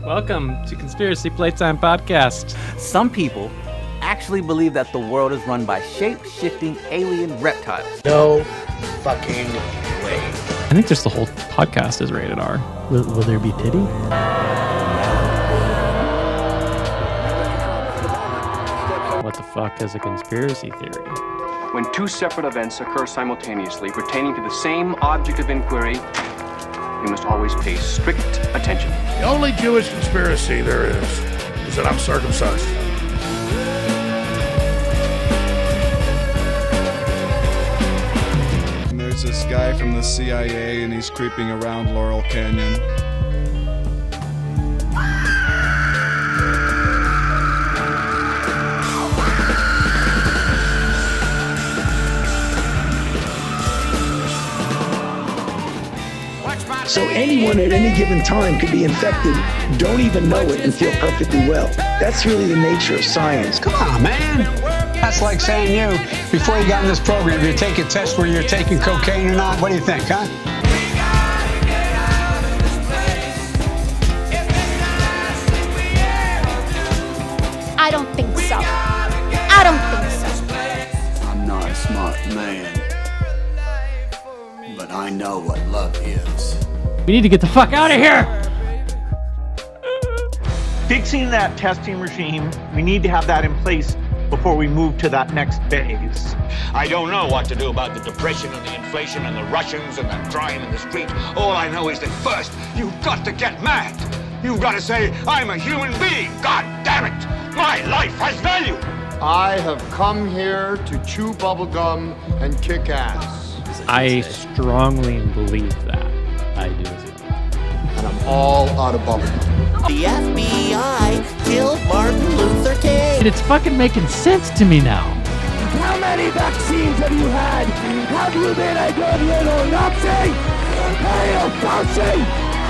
Welcome to Conspiracy Playtime Podcast. Some people actually believe that the world is run by shape-shifting alien reptiles. No fucking way. I think just the whole podcast is rated R. Will there be titty? What the fuck is a conspiracy theory? When two separate events occur simultaneously pertaining to the same object of inquiry, you must always pay strict attention. The only Jewish conspiracy there is that I'm circumcised. And there's this guy from the CIA and he's creeping around Laurel Canyon. So anyone at any given time could be infected, don't even know it, and feel perfectly well. That's really the nature of science. Come on, man. That's like saying you, before you got in this program, you take a test where you're taking cocaine or not. What do you think, huh? I don't think so. I don't think so. I'm not a smart man, but I know what love is. We need to get the fuck out of here! Fixing that testing regime, we need to have that in place before we move to that next phase. I don't know what to do about the depression and the inflation and the Russians and the crime in the street. All I know is that first, you've got to get mad. You've got to say, I'm a human being. God damn it. My life has value. I have come here to chew bubblegum and kick ass. I strongly believe that. I do as well. And I'm all out of bubblegum. The FBI killed Martin Luther King. And it's fucking making sense to me now. How many vaccines have you had? Have you been a good little Nazi? Hail Fauci!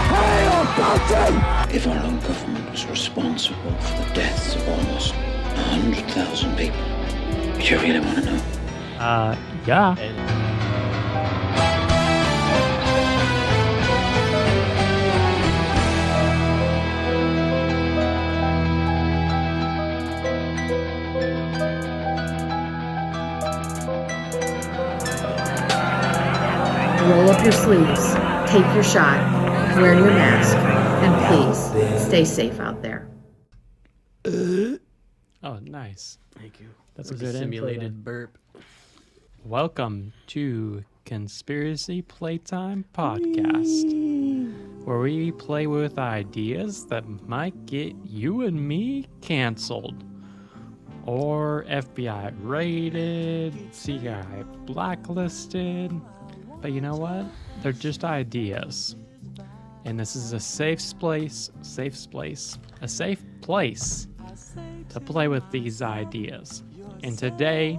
Hail Fauci! If our own government was responsible for the deaths of almost 100,000 people, do you really want to know? Yeah. Roll up your sleeves, take your shot, wear your mask, and please stay safe out there. Oh, nice. Thank you. That's a good simulated burp. Welcome to Conspiracy Playtime Podcast, where we play with ideas that might get you and me canceled, or FBI raided, CIA blacklisted. But you know what? They're just ideas. And this is a safe place to play with these ideas. And today,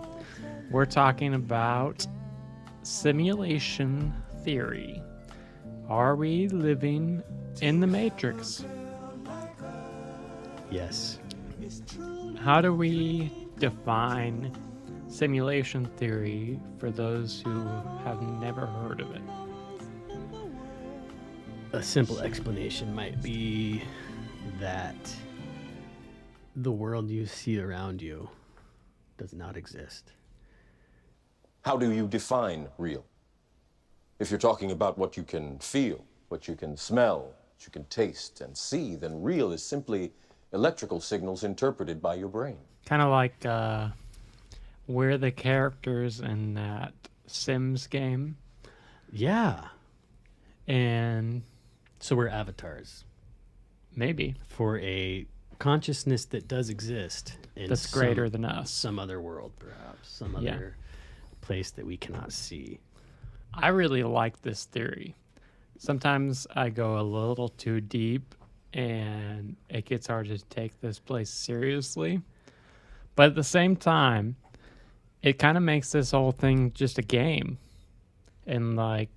we're talking about simulation theory. Are we living in the Matrix? Yes. How do we define simulation theory for those who have never heard of it? A simple explanation might be that the world you see around you does not exist. How do you define real? If you're talking about what you can feel, what you can smell, what you can taste and see, then real is simply electrical signals interpreted by your brain. Kind of like we're the characters in that Sims game. Yeah. And so we're avatars. Maybe. For a consciousness that does exist. That's greater than us. Some other world, perhaps. Some other place that we cannot see. I really like this theory. Sometimes I go a little too deep and it gets hard to take this place seriously. But at the same time, it kind of makes this whole thing just a game. And like,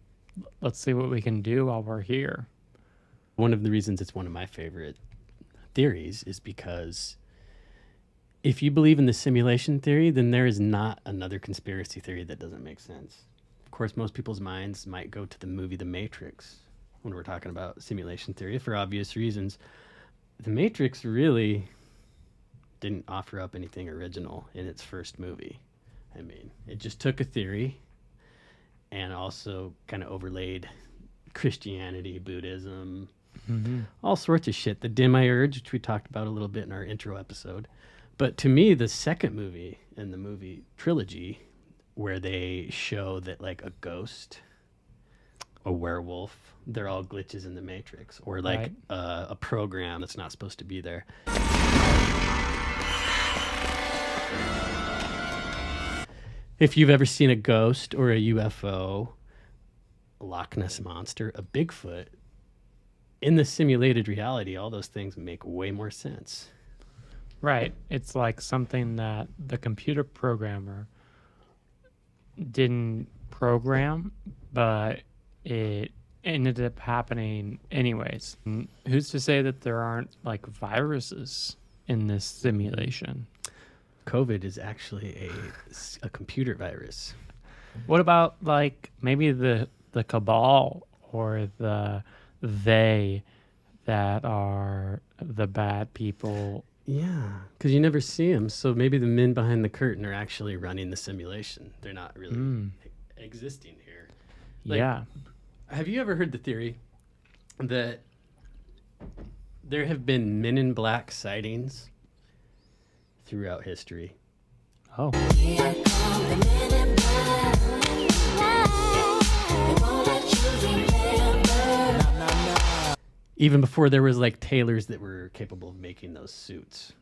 let's see what we can do while we're here. One of the reasons it's one of my favorite theories is because if you believe in the simulation theory, then there is not another conspiracy theory that doesn't make sense. Of course, most people's minds might go to the movie The Matrix when we're talking about simulation theory for obvious reasons. The Matrix really didn't offer up anything original in its first movie. I mean, it just took a theory and also kind of overlaid Christianity, Buddhism, all sorts of shit. The Demiurge, which we talked about a little bit in our intro episode. But to me, the second movie in the movie trilogy, where they show that like a ghost, a werewolf, they're all glitches in the Matrix, or like a program that's not supposed to be there. If you've ever seen a ghost or a UFO, a Loch Ness Monster, a Bigfoot, in the simulated reality, all those things make way more sense. Right. It's like something that the computer programmer didn't program, but it ended up happening anyways. And who's to say that there aren't like viruses in this simulation? COVID is actually a computer virus. What about like maybe the cabal or they that are the bad people? Yeah, because you never see them. So maybe the men behind the curtain are actually running the simulation. They're not really existing here. Like, yeah. Have you ever heard the theory that there have been Men in Black sightings throughout history? Oh. Even before there was like tailors that were capable of making those suits,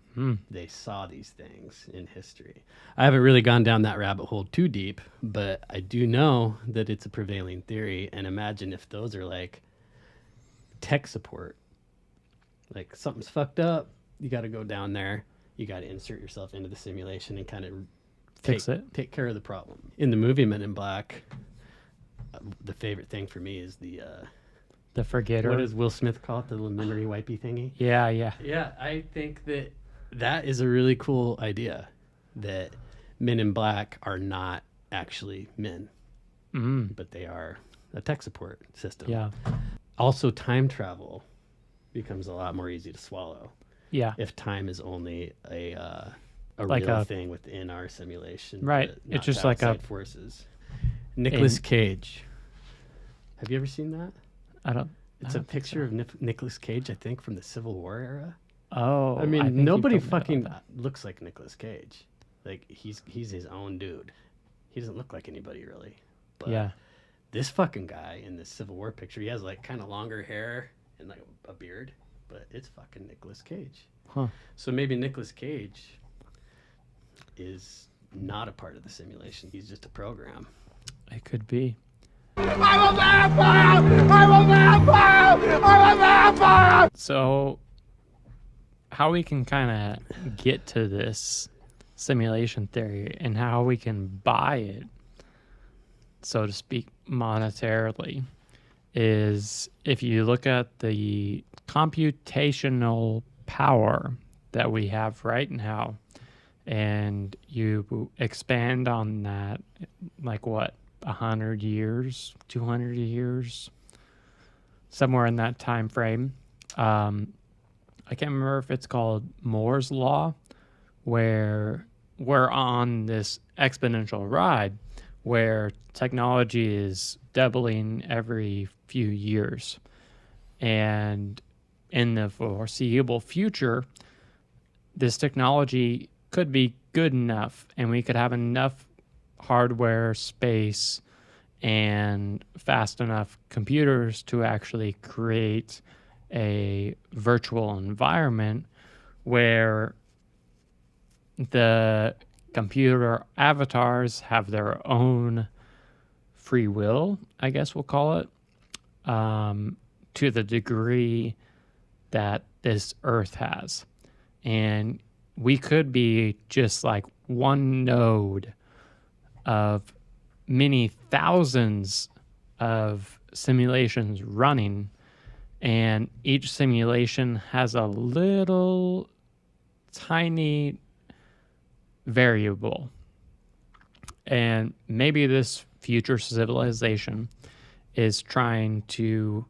they saw these things in history. I haven't really gone down that rabbit hole too deep, but I do know that it's a prevailing theory. And imagine if those are like tech support. Like something's fucked up, you got to go down there. You got to insert yourself into the simulation and kind of take care of the problem. In the movie Men in Black, the favorite thing for me is the forgetter. What does Will Smith call it? The little memory wipey thingy? Yeah. Yeah, I think that is a really cool idea, that Men in Black are not actually men, but they are a tech support system. Yeah. Also, time travel becomes a lot more easy to swallow. Yeah. If time is only a like real thing within our simulation. Right. It's just like outside forces. Nicolas Cage. Have you ever seen that? It's a picture of Nicolas Cage, I think, from the Civil War era. Oh. I mean, nobody fucking looks like Nicolas Cage. Like, he's his own dude. He doesn't look like anybody, really. But yeah. This fucking guy in this Civil War picture, he has, like, kind of longer hair and, like, a beard. But it's fucking Nicolas Cage. Huh. So maybe Nicolas Cage is not a part of the simulation. He's just a program. It could be. I'm a vampire! I'm a vampire! I'm a vampire! So, how we can kind of get to this simulation theory and how we can buy it, so to speak, monetarily, is if you look at the computational power that we have right now, and you expand on that, like what, 100 years, 200 years, somewhere in that time frame. I can't remember if it's called Moore's Law, where we're on this exponential ride where technology is doubling every few years. And in the foreseeable future, this technology could be good enough, and we could have enough hardware, space, and fast enough computers to actually create a virtual environment where the computer avatars have their own free will, I guess we'll call it, to the degree that this Earth has. And we could be just like one node of many thousands of simulations running, and each simulation has a little tiny variable. And maybe this future civilization is trying to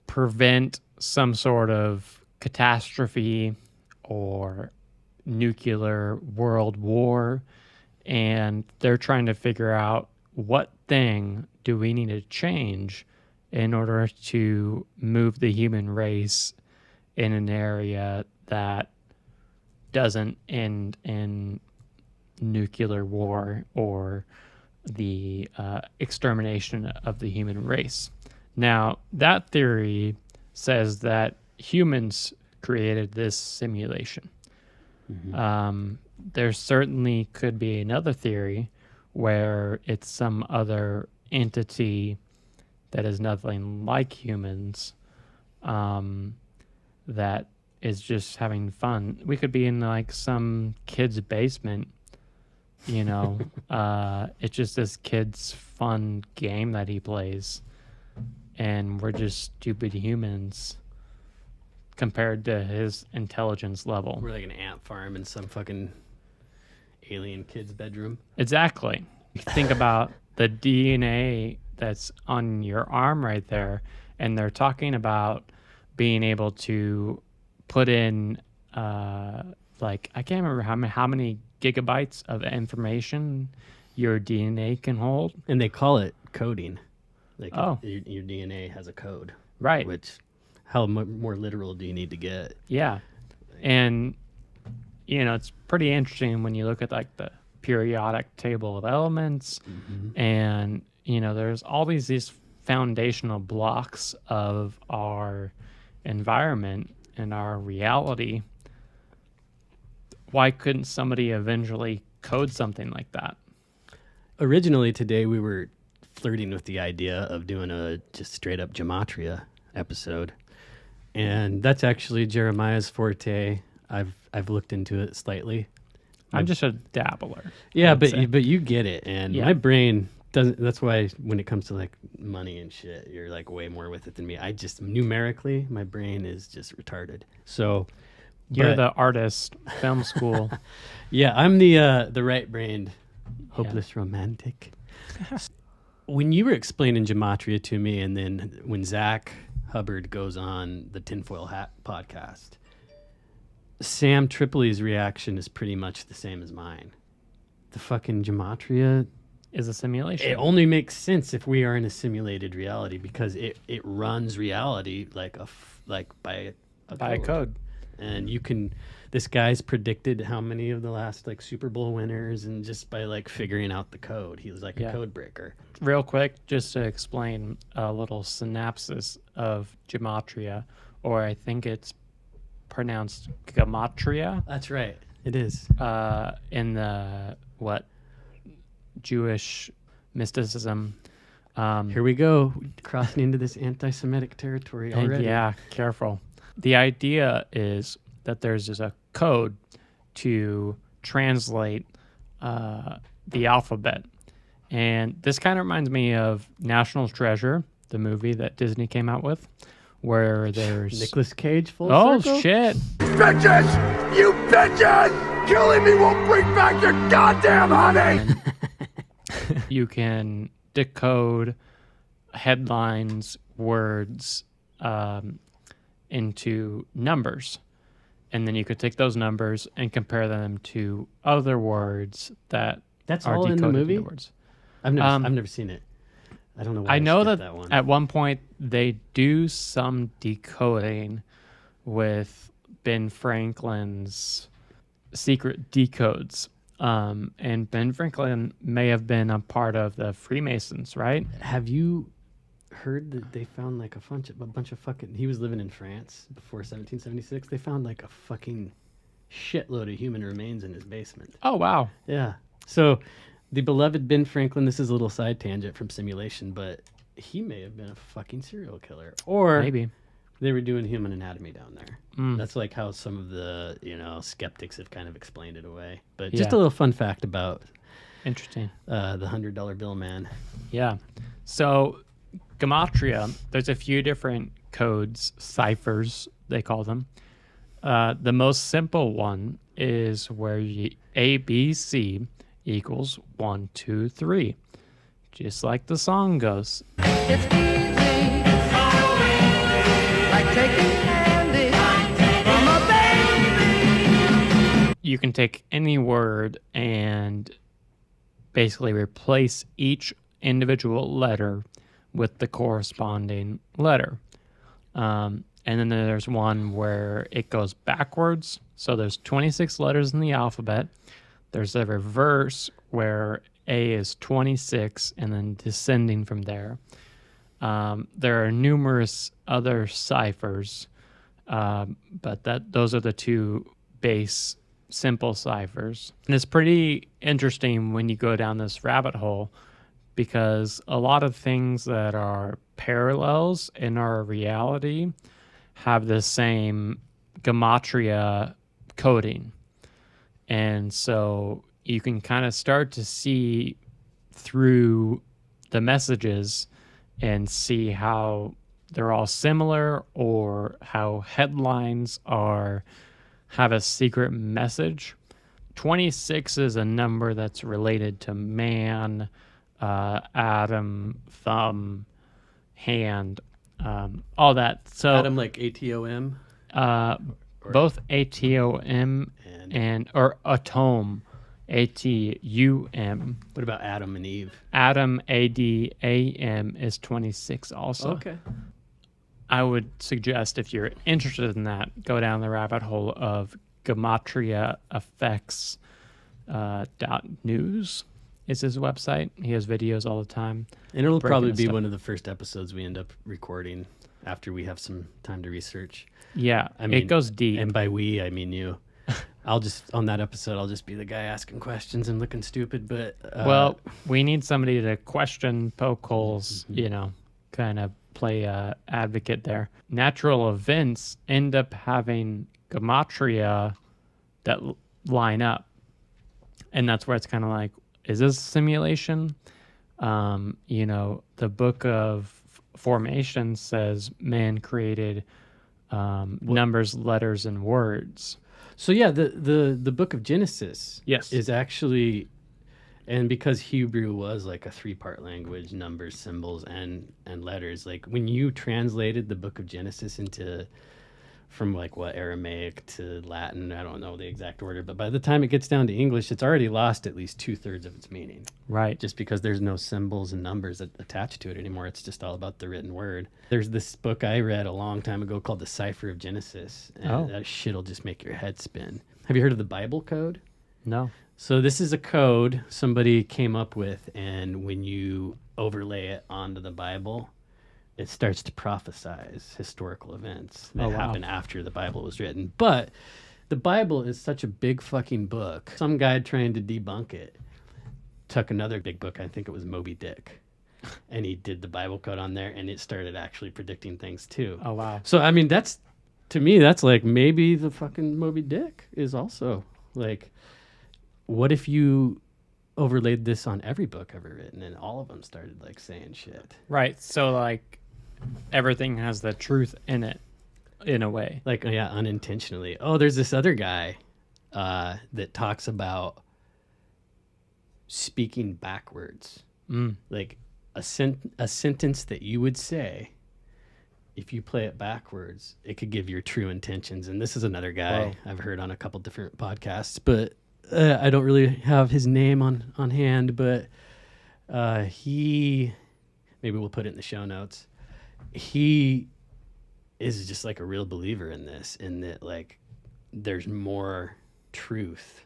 prevent some sort of catastrophe or nuclear world war, and they're trying to figure out what thing do we need to change in order to move the human race in an area that doesn't end in nuclear war or the extermination of the human race. Now, that theory says that humans created this simulation. There certainly could be another theory where it's some other entity that is nothing like humans that is just having fun. We could be in like some kid's basement, you know. It's just this kid's fun game that he plays, and we're just stupid humans compared to his intelligence level. We're like an ant farm in some fucking alien kid's bedroom. Exactly. Think about the DNA that's on your arm right there, and they're talking about being able to put in like, I can't remember how many gigabytes of information your DNA can hold. And they call it coding. Like your DNA has a code. Right. Which, how more literal do you need to get? Yeah. And, you know, it's pretty interesting when you look at like the periodic table of elements, and, you know, there's all these foundational blocks of our environment and our reality. Why couldn't somebody eventually code something like that? Originally today we were flirting with the idea of doing a just straight up gematria episode, and that's actually Jeremiah's forte. I've looked into it slightly. I'm just a dabbler. Yeah, but you get it, and my brain doesn't. That's why when it comes to like money and shit, you're like way more with it than me. I just numerically, my brain is just retarded. So you're the artist, film school. Yeah, I'm the right-brained, hopeless romantic. When you were explaining gematria to me, and then when Zach Hubbard goes on the Tinfoil Hat podcast, Sam Tripoli's reaction is pretty much the same as mine. The fucking gematria is a simulation. It only makes sense if we are in a simulated reality, because it runs reality like by a code. And you can, this guy's predicted how many of the last like Super Bowl winners, and just by like figuring out the code, he was like a code breaker. Real quick, just to explain a little synopsis of gematria, or I think it's pronounced gematria. That's right. It is. In the Jewish mysticism. Here we go, crossing into this anti-Semitic territory already. Yeah, careful. The idea is that there's just a code to translate the alphabet. And this kind of reminds me of National Treasure, the movie that Disney came out with, where there's Nicolas Cage full circle? Oh, shit. Bitches! You bitches! Killing me won't bring back your goddamn honey! You can decode headlines, words, into numbers, and then you could take those numbers and compare them to other words that that's are all in decoded the movie. into words. I've never seen it. I don't know why I know that one. At one point they do some decoding with Ben Franklin's secret decodes, and Ben Franklin may have been a part of the Freemasons, right? Have you heard that they found like a bunch of fucking, he was living in France before 1776. They found like a fucking shitload of human remains in his basement. Oh, wow. Yeah. So the beloved Ben Franklin, this is a little side tangent from simulation, but he may have been a fucking serial killer, or maybe they were doing human anatomy down there. That's like how some of the, skeptics have kind of explained it away. But just a little fun fact about interesting the $100 bill man. Yeah. So gematria, there's a few different codes, ciphers, they call them. The most simple one is where ABC equals 1, 2, 3. Just like the song goes. It's easy, like taking candy. you can take any word and basically replace each individual letter with the corresponding letter. And then there's one where it goes backwards. So there's 26 letters in the alphabet. There's a reverse where A is 26 and then descending from there. There are numerous other ciphers, but those are the two base simple ciphers. And it's pretty interesting when you go down this rabbit hole, because a lot of things that are parallels in our reality have the same gematria coding. And so you can kind of start to see through the messages and see how they're all similar, or how headlines have a secret message. 26 is a number that's related to man, atom, thumb, hand, all that. So Atom like ATOM? Both ATOM or atome, ATUM. What about Adam and Eve? Adam, ADAM, is 26 also. Okay. I would suggest, if you're interested in that, go down the rabbit hole of Gematria Effects .news is his website. He has videos all the time. And it'll probably be one of the first episodes we end up recording after we have some time to research. Yeah, I mean, it goes deep. And by we, I mean you. On that episode, I'll just be the guy asking questions and looking stupid. But well, we need somebody to question, poke holes, kind of play advocate there. Natural events end up having gematria that line up. And that's where it's kind of like, is this a simulation? The book of formation says man created numbers, letters, and words. So yeah, the book of Genesis is actually, and because Hebrew was like a 3-part language, numbers, symbols, and letters, like when you translated the book of Genesis from Aramaic to Latin, I don't know the exact order, but by the time it gets down to English, it's already lost at least 2/3 of its meaning. Right. Just because there's no symbols and numbers attached to it anymore. It's just all about the written word. There's this book I read a long time ago called The Cipher of Genesis. And that shit'll just make your head spin. Have you heard of the Bible code? No. So this is a code somebody came up with, and when you overlay it onto the Bible, it starts to prophesize historical events that happen after the Bible was written. But the Bible is such a big fucking book. Some guy trying to debunk it took another big book, I think it was Moby Dick, and he did the Bible code on there, and it started actually predicting things too. Oh, wow. So, I mean, to me, that's like maybe the fucking Moby Dick is also like, what if you overlaid this on every book ever written and all of them started like saying shit? Right. So like, everything has the truth in it, in a way. Like, yeah, unintentionally. Oh, there's this other guy that talks about speaking backwards. Like a sentence that you would say, if you play it backwards, it could give your true intentions. And this is another guy I've heard on a couple different podcasts, but I don't really have his name on hand, but maybe we'll put it in the show notes. He is just like a real believer in this, in that like there's more truth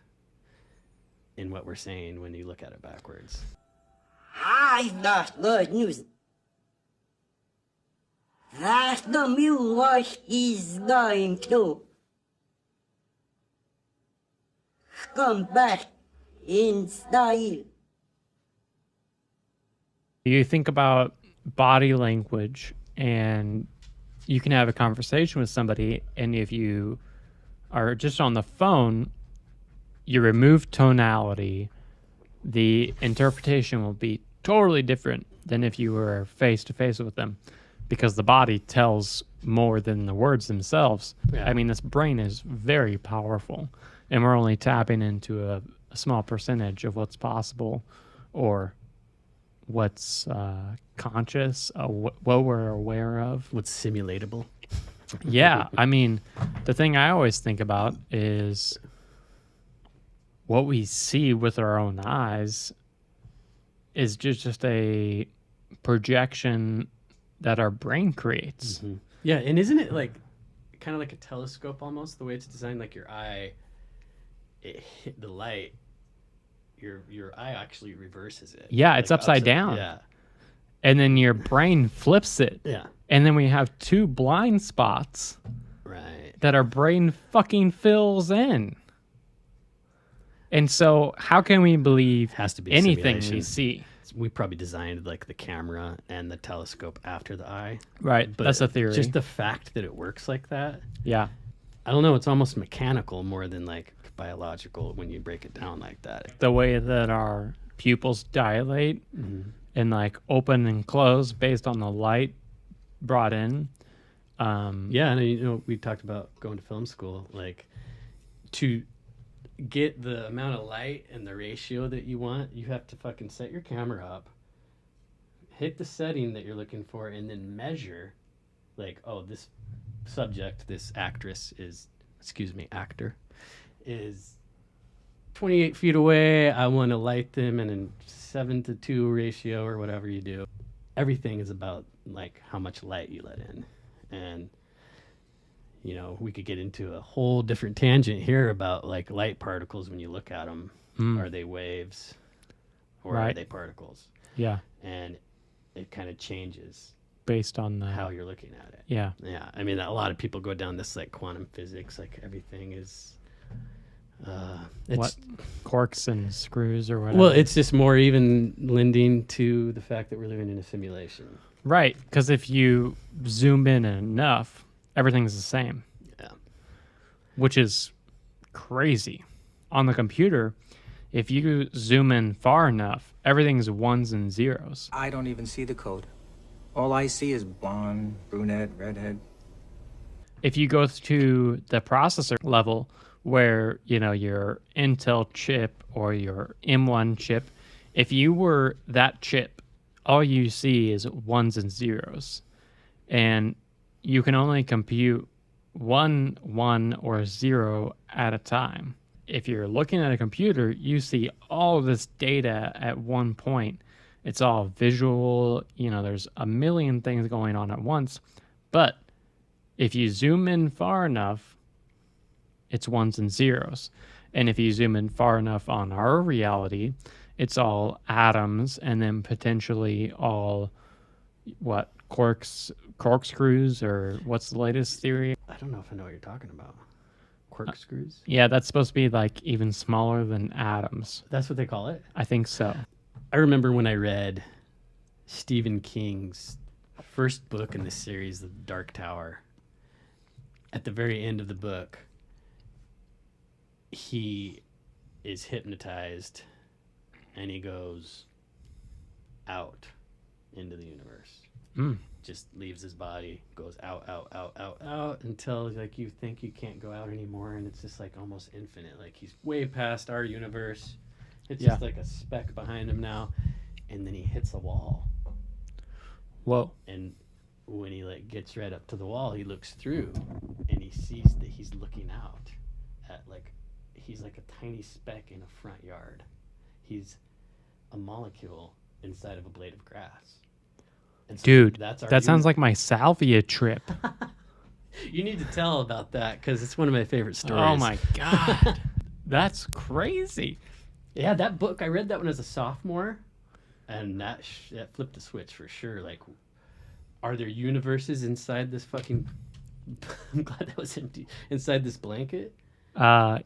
in what we're saying when you look at it backwards. I've got good news. That the mule is going to come back in style. You think about body language, and you can have a conversation with somebody, and if you are just on the phone, you remove tonality, the interpretation will be totally different than if you were face to face with them, because the body tells more than the words themselves. Yeah. I mean, this brain is very powerful, and we're only tapping into a small percentage of what's possible, or what's conscious, what we're aware of. What's simulatable. Yeah, I mean, the thing I always think about is what we see with our own eyes is just a projection that our brain creates. Mm-hmm. Yeah, and isn't it like kind of like a telescope almost, the way it's designed? Like your eye, it hit the light, your eye actually reverses it. Yeah, it's like upside down. Yeah. And then your brain flips it. Yeah. And then we have two blind spots. Right. That our brain fucking fills in. And so how can we believe has to be anything simulation. we see? We probably designed like the camera and the telescope after the eye. Right. But that's a theory. Just the fact that it works like that. Yeah. I don't know. It's almost mechanical more than like biological when you break it down like that. The way that our pupils dilate and like open and close based on the light brought in. Yeah. And you know, we talked about going to film school, like to get the amount of light and the ratio that you want, you have to fucking set your camera up, hit the setting that you're looking for, and then measure like, oh, this subject, this actor is 28 feet away. I want to light them in a 7:2 ratio or whatever you do. Everything is about like how much light you let in. And you know, we could get into a whole different tangent here about like light particles when you look at them. Are they waves or are they particles? Yeah. And it kind of changes based on how you're looking at it. Yeah. Yeah. I mean, a lot of people go down this like quantum physics, like everything is what corks and screws or whatever. Well, it's just more even lending to the fact that we're living in a simulation. Right. Because if you zoom in enough, everything's the same. Yeah. Which is crazy. On the computer, if you zoom in far enough, everything's ones and zeros. I don't even see the code. All I see is blonde, brunette, redhead. If you go to the processor level where, you know, your Intel chip or your M1 chip, if you were that chip, all you see is ones and zeros. And you can only compute one, or zero at a time. If you're looking at a computer, you see all this data at one point. It's all visual, you know, there's a million things going on at once. But if you zoom in far enough, it's ones and zeros. And if you zoom in far enough on our reality, it's all atoms and then potentially all, corkscrews, or what's the latest theory? I don't know if I know what you're talking about. Corkscrews? Yeah, that's supposed to be like even smaller than atoms. That's what they call it? I think so. I remember when I read Stephen King's first book in the series, The Dark Tower. At the very end of the book, he is hypnotized and he goes out into the universe. Just leaves his body, goes out until like you think you can't go out anymore, and it's just like almost infinite. Like he's way past our universe. It's just like a speck behind him now, and then he hits a wall. Whoa. And when he like gets right up to the wall, he looks through and he sees that he's looking out at like he's like a tiny speck in a front yard. He's a molecule inside of a blade of grass. And so dude, that sounds like my salvia trip. You need to tell about that because it's one of my favorite stories. Oh my God. That's crazy. Yeah, that book, I read that when I was a sophomore, and that flipped the switch for sure. Like, are there universes inside this fucking... I'm glad that was empty. Inside this blanket? Yeah.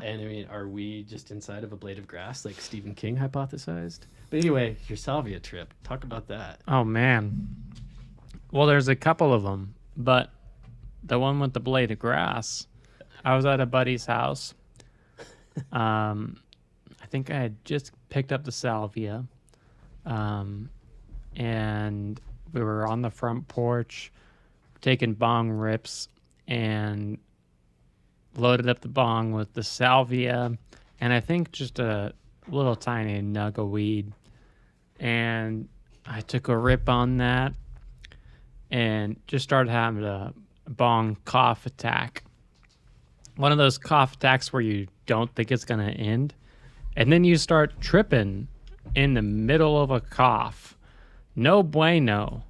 And I mean, are we just inside of a blade of grass like Stephen King hypothesized? But anyway, your salvia trip. Talk about that. Oh, man. Well, there's a couple of them, but the one with the blade of grass, I was at a buddy's house. I think I had just picked up the salvia, and we were on the front porch taking bong rips and loaded up the bong with the salvia and I think just a little tiny nug of weed. And I took a rip on that and just started having a bong cough attack. One of those cough attacks where you don't think it's going to end, And then you start tripping in the middle of a cough. No bueno.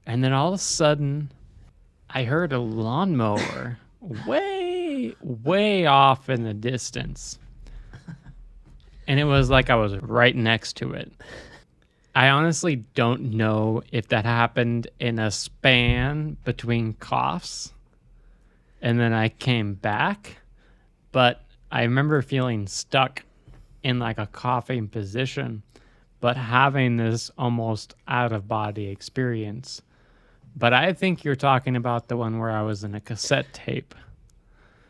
And then all of a sudden, I heard a lawnmower way off in the distance. And it was like I was right next to it. I honestly don't know if that happened in a span between coughs and then I came back, but I remember feeling stuck in like a coughing position, but having this almost out of body experience. But I think you're talking about the one where I was in a cassette tape.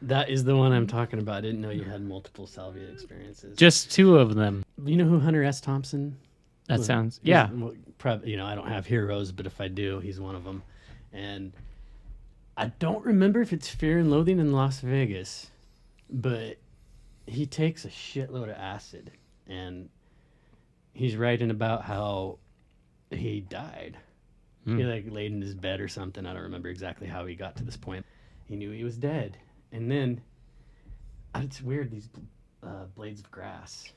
That is the one I'm talking about. I didn't know you had multiple salvia experiences. Just 2 of them. You know who Hunter S. Thompson? That sounds, yeah. Probably, I don't have heroes, but if I do, he's one of them. And I don't remember if it's Fear and Loathing in Las Vegas, but he takes a shitload of acid, and he's writing about how he died. He like laid in his bed or something. I don't remember exactly how he got to this point. He knew he was dead. And then, it's weird, these blades of grass.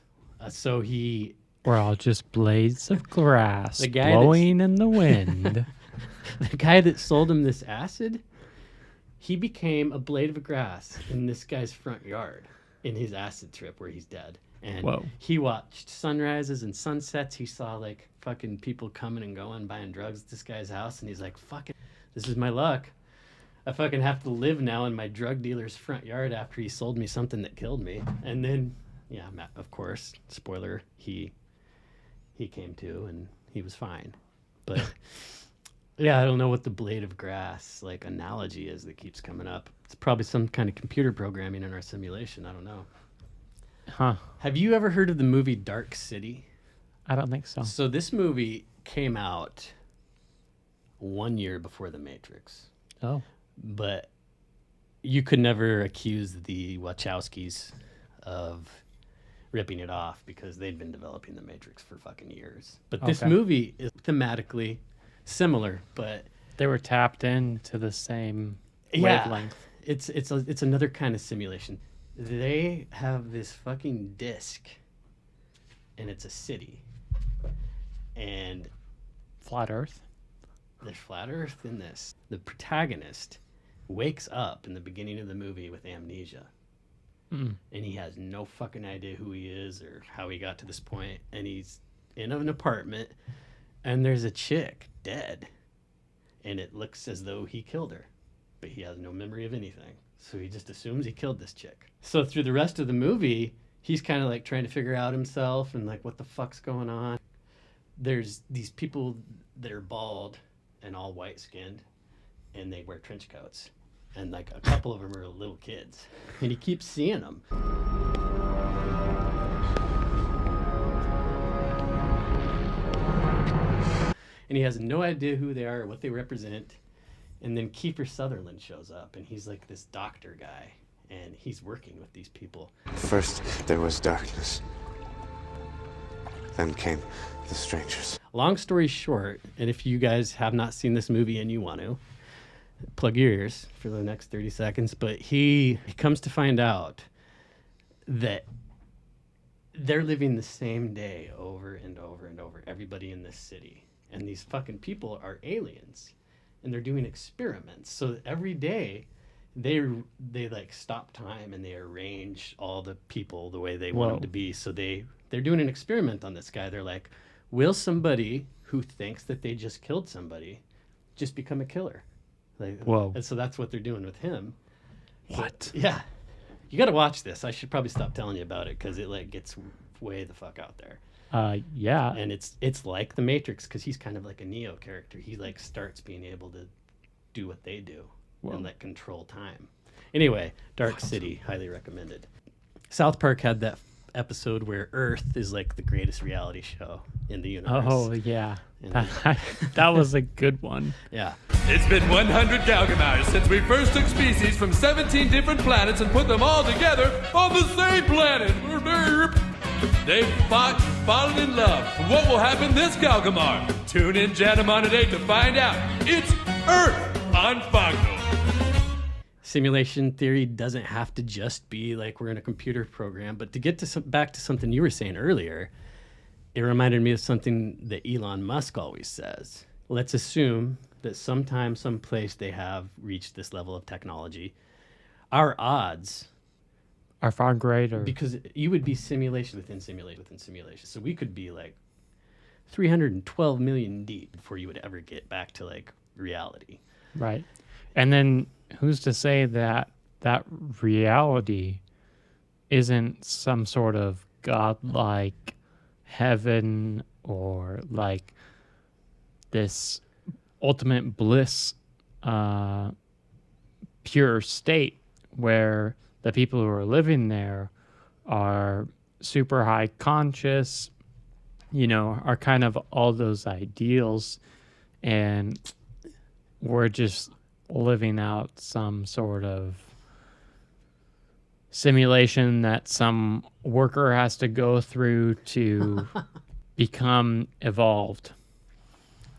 So he... We're all just blades of grass blowing in the wind. The guy that sold him this acid, he became a blade of grass in this guy's front yard in his acid trip where he's dead. And he watched sunrises and sunsets. He saw like fucking people coming and going, buying drugs at this guy's house. And he's like, fuck it, this is my luck. I fucking have to live now in my drug dealer's front yard after he sold me something that killed me. And then, yeah, of course, spoiler, he came to and he was fine. But yeah, I don't know what the blade of grass like analogy is that keeps coming up. It's probably some kind of computer programming in our simulation. I don't know. Huh. Have you ever heard of the movie Dark City? I don't think so. So this movie came out 1 year before The Matrix. Oh. But you could never accuse the Wachowskis of ripping it off because they'd been developing The Matrix for fucking years. But this movie is thematically similar, but they were tapped into the same wavelength. It's another kind of simulation. They have this fucking disc, and it's a city, and flat Earth. There's flat Earth in this. The protagonist wakes up in the beginning of the movie with amnesia. And he has no fucking idea who he is or how he got to this point. And he's in an apartment, and there's a chick dead. And it looks as though he killed her, but he has no memory of anything. So he just assumes he killed this chick. So through the rest of the movie, he's kind of like trying to figure out himself and like what the fuck's going on. There's these people that are bald and all white-skinned, and they wear trench coats. And like a couple of them are little kids, and he keeps seeing them. And he has no idea who they are or what they represent. And then Kiefer Sutherland shows up, and he's like this doctor guy, and he's working with these people. First, there was darkness. Then came the strangers. Long story short, and if you guys have not seen this movie and you want to, plug your ears for the next 30 seconds, but he comes to find out that they're living the same day over and over and over, everybody in this city. And these fucking people are aliens, and they're doing experiments. So every day they like stop time and they arrange all the people the way they want them to be. So they're doing an experiment on this guy. They're like, will somebody who thinks that they just killed somebody just become a killer? Like, and so that's what they're doing with him. What? Yeah. You got to watch this. I should probably stop telling you about it because it like gets way the fuck out there. Yeah. And it's like The Matrix because he's kind of like a Neo character. He like starts being able to do what they do and like control time. Anyway, Dark City, highly recommended. South Park had that episode where Earth is like the greatest reality show in the universe. Oh, yeah. That was a good one. Yeah. It's been 100 Galgamars since we first took species from 17 different planets and put them all together on the same planet. They've fought, fallen in love. What will happen this Galgamar? Tune in Janamon at 8 to find out. It's Earth on Fongo. simulation theory doesn't have to just be like we're in a computer program. But to get to back to something you were saying earlier, it reminded me of something that Elon Musk always says. Let's assume that sometime, someplace they have reached this level of technology. Our odds are far greater. Because you would be simulation within simulation within simulation. So we could be like 312 million deep before you would ever get back to like reality. Right. And then who's to say that that reality isn't some sort of godlike heaven or like this ultimate bliss, pure state where the people who are living there are super high conscious, you know, are kind of all those ideals, and we're just living out some sort of simulation that some worker has to go through to become evolved.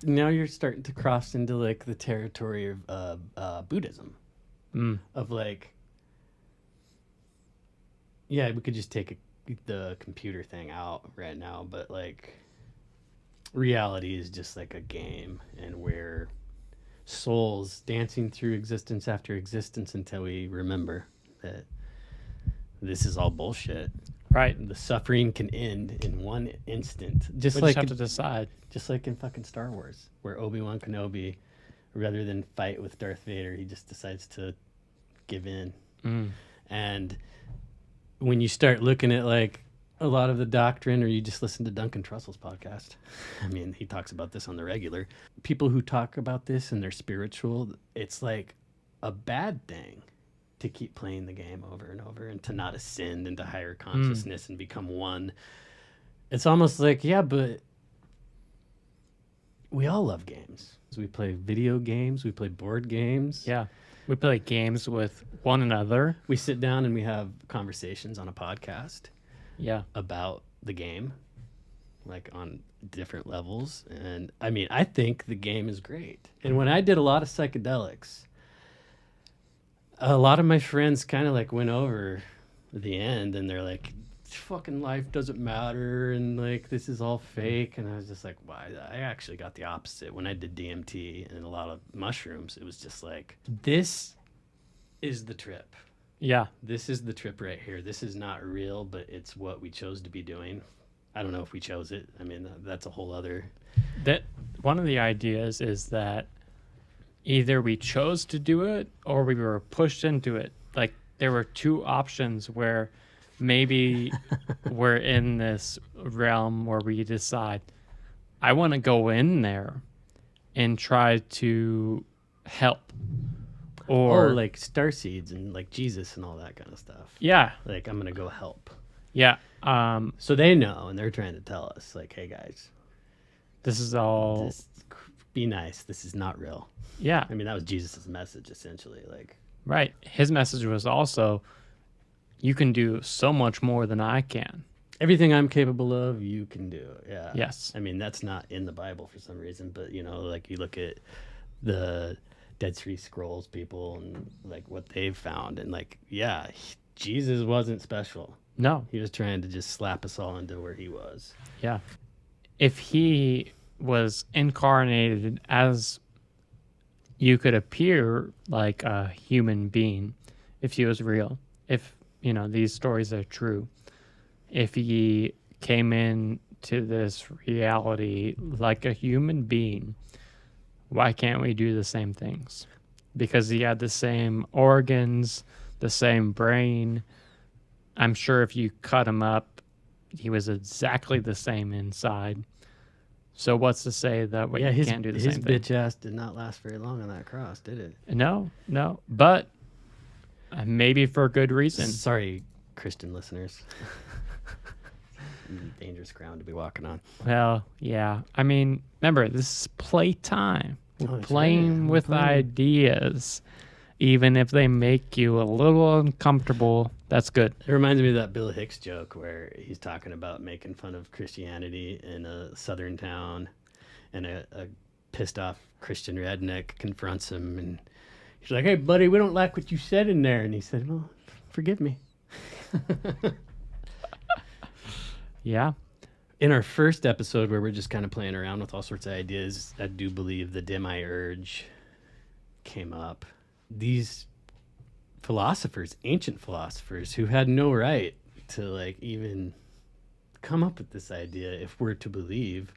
Now you're starting to cross into like the territory of Buddhism, of like, yeah, we could just take the computer thing out right now, but like reality is just like a game, and we're souls dancing through existence after existence until we remember that this is all bullshit. Right. The suffering can end in one instant. Just We like just have to decide. Just like in fucking Star Wars, where Obi-Wan Kenobi, rather than fight with Darth Vader, he just decides to give in. And when you start looking at like a lot of the doctrine, or you just listen to Duncan Trussell's podcast, I mean, he talks about this on the regular. People who talk about this and they're spiritual, it's like a bad thing to keep playing the game over and over and to not ascend into higher consciousness and become one. It's almost like, yeah, but we all love games. So we play video games, we play board games. Yeah. We play games with one another. We sit down and we have conversations on a podcast. Yeah. About the game, like on different levels. And I mean, I think the game is great. And when I did a lot of psychedelics, a lot of my friends kind of like went over the end and they're like, fucking life doesn't matter and like this is all fake. And I was just like, why? I actually got the opposite. When I did DMT and a lot of mushrooms, it was just like, this is the trip. Yeah. This is the trip right here. This is not real, but it's what we chose to be doing. I don't know if we chose it. I mean, that's a whole other... That one of the ideas is that either we chose to do it or we were pushed into it. Like there were two options where maybe we're in this realm where we decide, I want to go in there and try to help. Or like starseeds and like Jesus and all that kind of stuff. Yeah. Like I'm going to go help. Yeah. So they know and they're trying to tell us like, hey guys, this is all... be nice. This is not real. Yeah. I mean, that was Jesus's message essentially. Like, right. His message was also, you can do so much more than I can. Everything I'm capable of, you can do. Yeah. Yes. I mean, that's not in the Bible for some reason, but you know, like you look at the Dead Sea Scrolls people and like what they've found, and like, yeah, Jesus wasn't special. No. He was trying to just slap us all into where he was. Yeah. If he was incarnated as you could appear like a human being, if he was real, if, you know, these stories are true, if he came in to this reality like a human being, why can't we do the same things? Because he had the same organs, the same brain. I'm sure if you cut him up, he was exactly the same inside. So what's to say that we can't do the same thing? His bitch ass did not last very long on that cross, did it? No. But maybe for good reason. Sorry, Christian listeners. Dangerous ground to be walking on. Well, yeah. I mean, remember, this is playtime. We're playing with ideas. Even if they make you a little uncomfortable, that's good. It reminds me of that Bill Hicks joke where he's talking about making fun of Christianity in a southern town, and a pissed off Christian redneck confronts him, and She's like, hey, buddy, we don't like what you said in there. And he said, well, forgive me. Yeah. In our first episode where we're just kind of playing around with all sorts of ideas, I do believe the demiurge came up. These philosophers, ancient philosophers, who had no right to like even come up with this idea, if we're to believe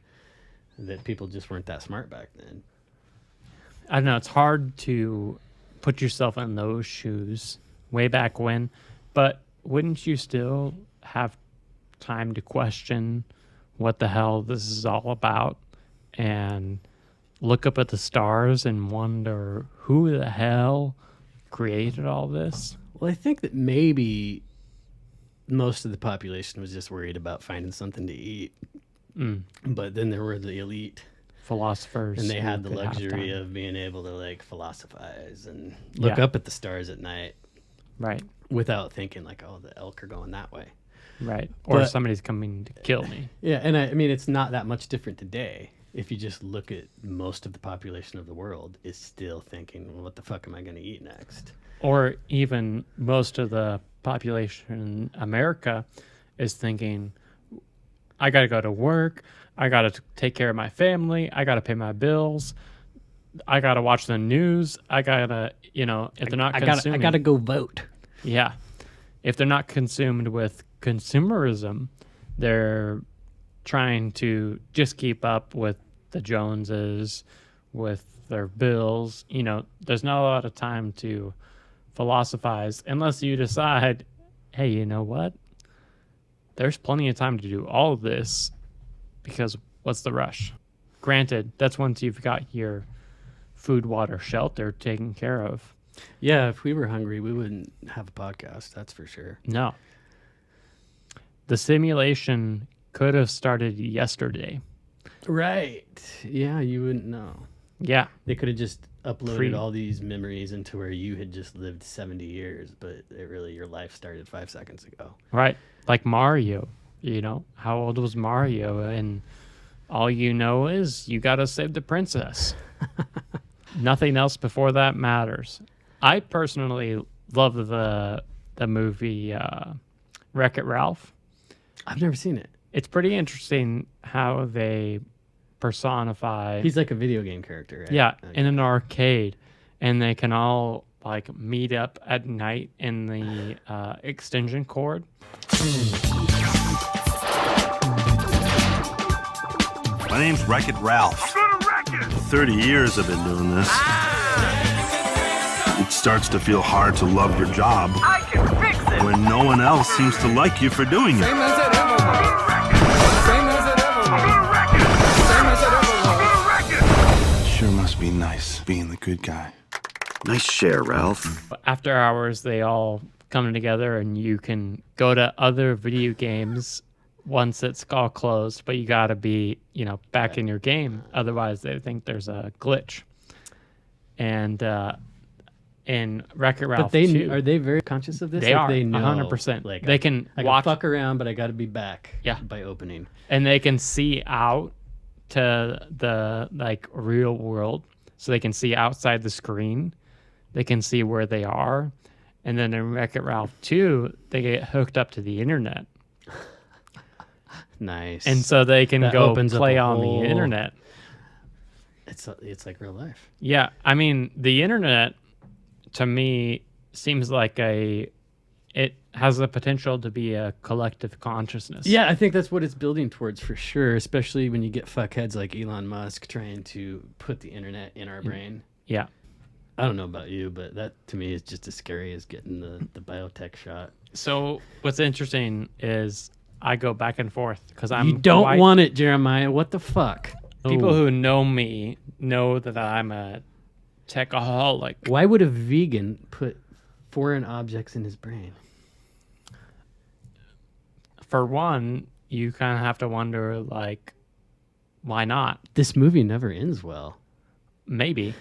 that people just weren't that smart back then. I don't know. It's hard to put yourself in those shoes way back when, but wouldn't you still have time to question what the hell this is all about and look up at the stars and wonder who the hell created all this? Well, I think that maybe most of the population was just worried about finding something to eat. But then there were the elite philosophers, and they had the luxury of being able to like philosophize and look up at the stars at night, right? Without thinking like, oh, the elk are going that way, right? Or somebody's coming to kill me. Yeah, and I mean, it's not that much different today. If you just look at most of the population of the world is still thinking, well, what the fuck am I going to eat next? Or even most of the population in America is thinking, I got to go to work. I got to take care of my family. I got to pay my bills. I got to watch the news. I got to, if they're not consuming. I got to go vote. Yeah. If they're not consumed with consumerism, they're trying to just keep up with the Joneses, with their bills. There's not a lot of time to philosophize unless you decide, hey, you know what? There's plenty of time to do all of this because what's the rush? Granted, that's once you've got your food, water, shelter taken care of. Yeah, if we were hungry, we wouldn't have a podcast, that's for sure. No. The simulation could have started yesterday. Right. Yeah, you wouldn't know. Yeah. They could have just uploaded all these memories into where you had just lived 70 years, but your life started 5 seconds ago. Right. Like Mario, how old was Mario? And all you know is you got to save the princess. Nothing else before that matters. I personally love the movie Wreck-It Ralph. I've never seen it. It's pretty interesting how they personify. He's like a video game character, right? Yeah, in an arcade, and they can all like meet up at night in the extension cord. My name's Wreck-It Ralph. I'm gonna wreck it! 30 years I've been doing this. It starts to feel hard to love your job. I can fix it! When no one else seems to like you for doing it. Same as it ever was. Same as it ever was. I'm gonna wreck it! Same as it ever was. I'm gonna wreck it! It sure must be nice being the good guy. Nice share, Ralph. After hours, they all come together, and you can go to other video games once it's all closed, but you got to be, back in your game. Otherwise, they think there's a glitch. And in Wreck-It Ralph, but are they very conscious of this? They are. They know 100%. Like they can I watch, fuck around, but I got to be back. Yeah. By opening, and they can see out to the real world, so they can see outside the screen. They can see where they are, and then in Wreck-It Ralph 2, they get hooked up to the internet. Nice. And so they can go play on the internet. It's like real life. Yeah, I mean, the internet to me seems like it has the potential to be a collective consciousness. Yeah, I think that's what it's building towards for sure, especially when you get fuckheads like Elon Musk trying to put the internet in our brain. Yeah. I don't know about you, but that to me is just as scary as getting the biotech shot. So what's interesting is I go back and forth because You don't want it, Jeremiah. What the fuck? People who know me know that I'm a techaholic. Why would a vegan put foreign objects in his brain? For one, you kind of have to wonder, why not? This movie never ends well. Maybe.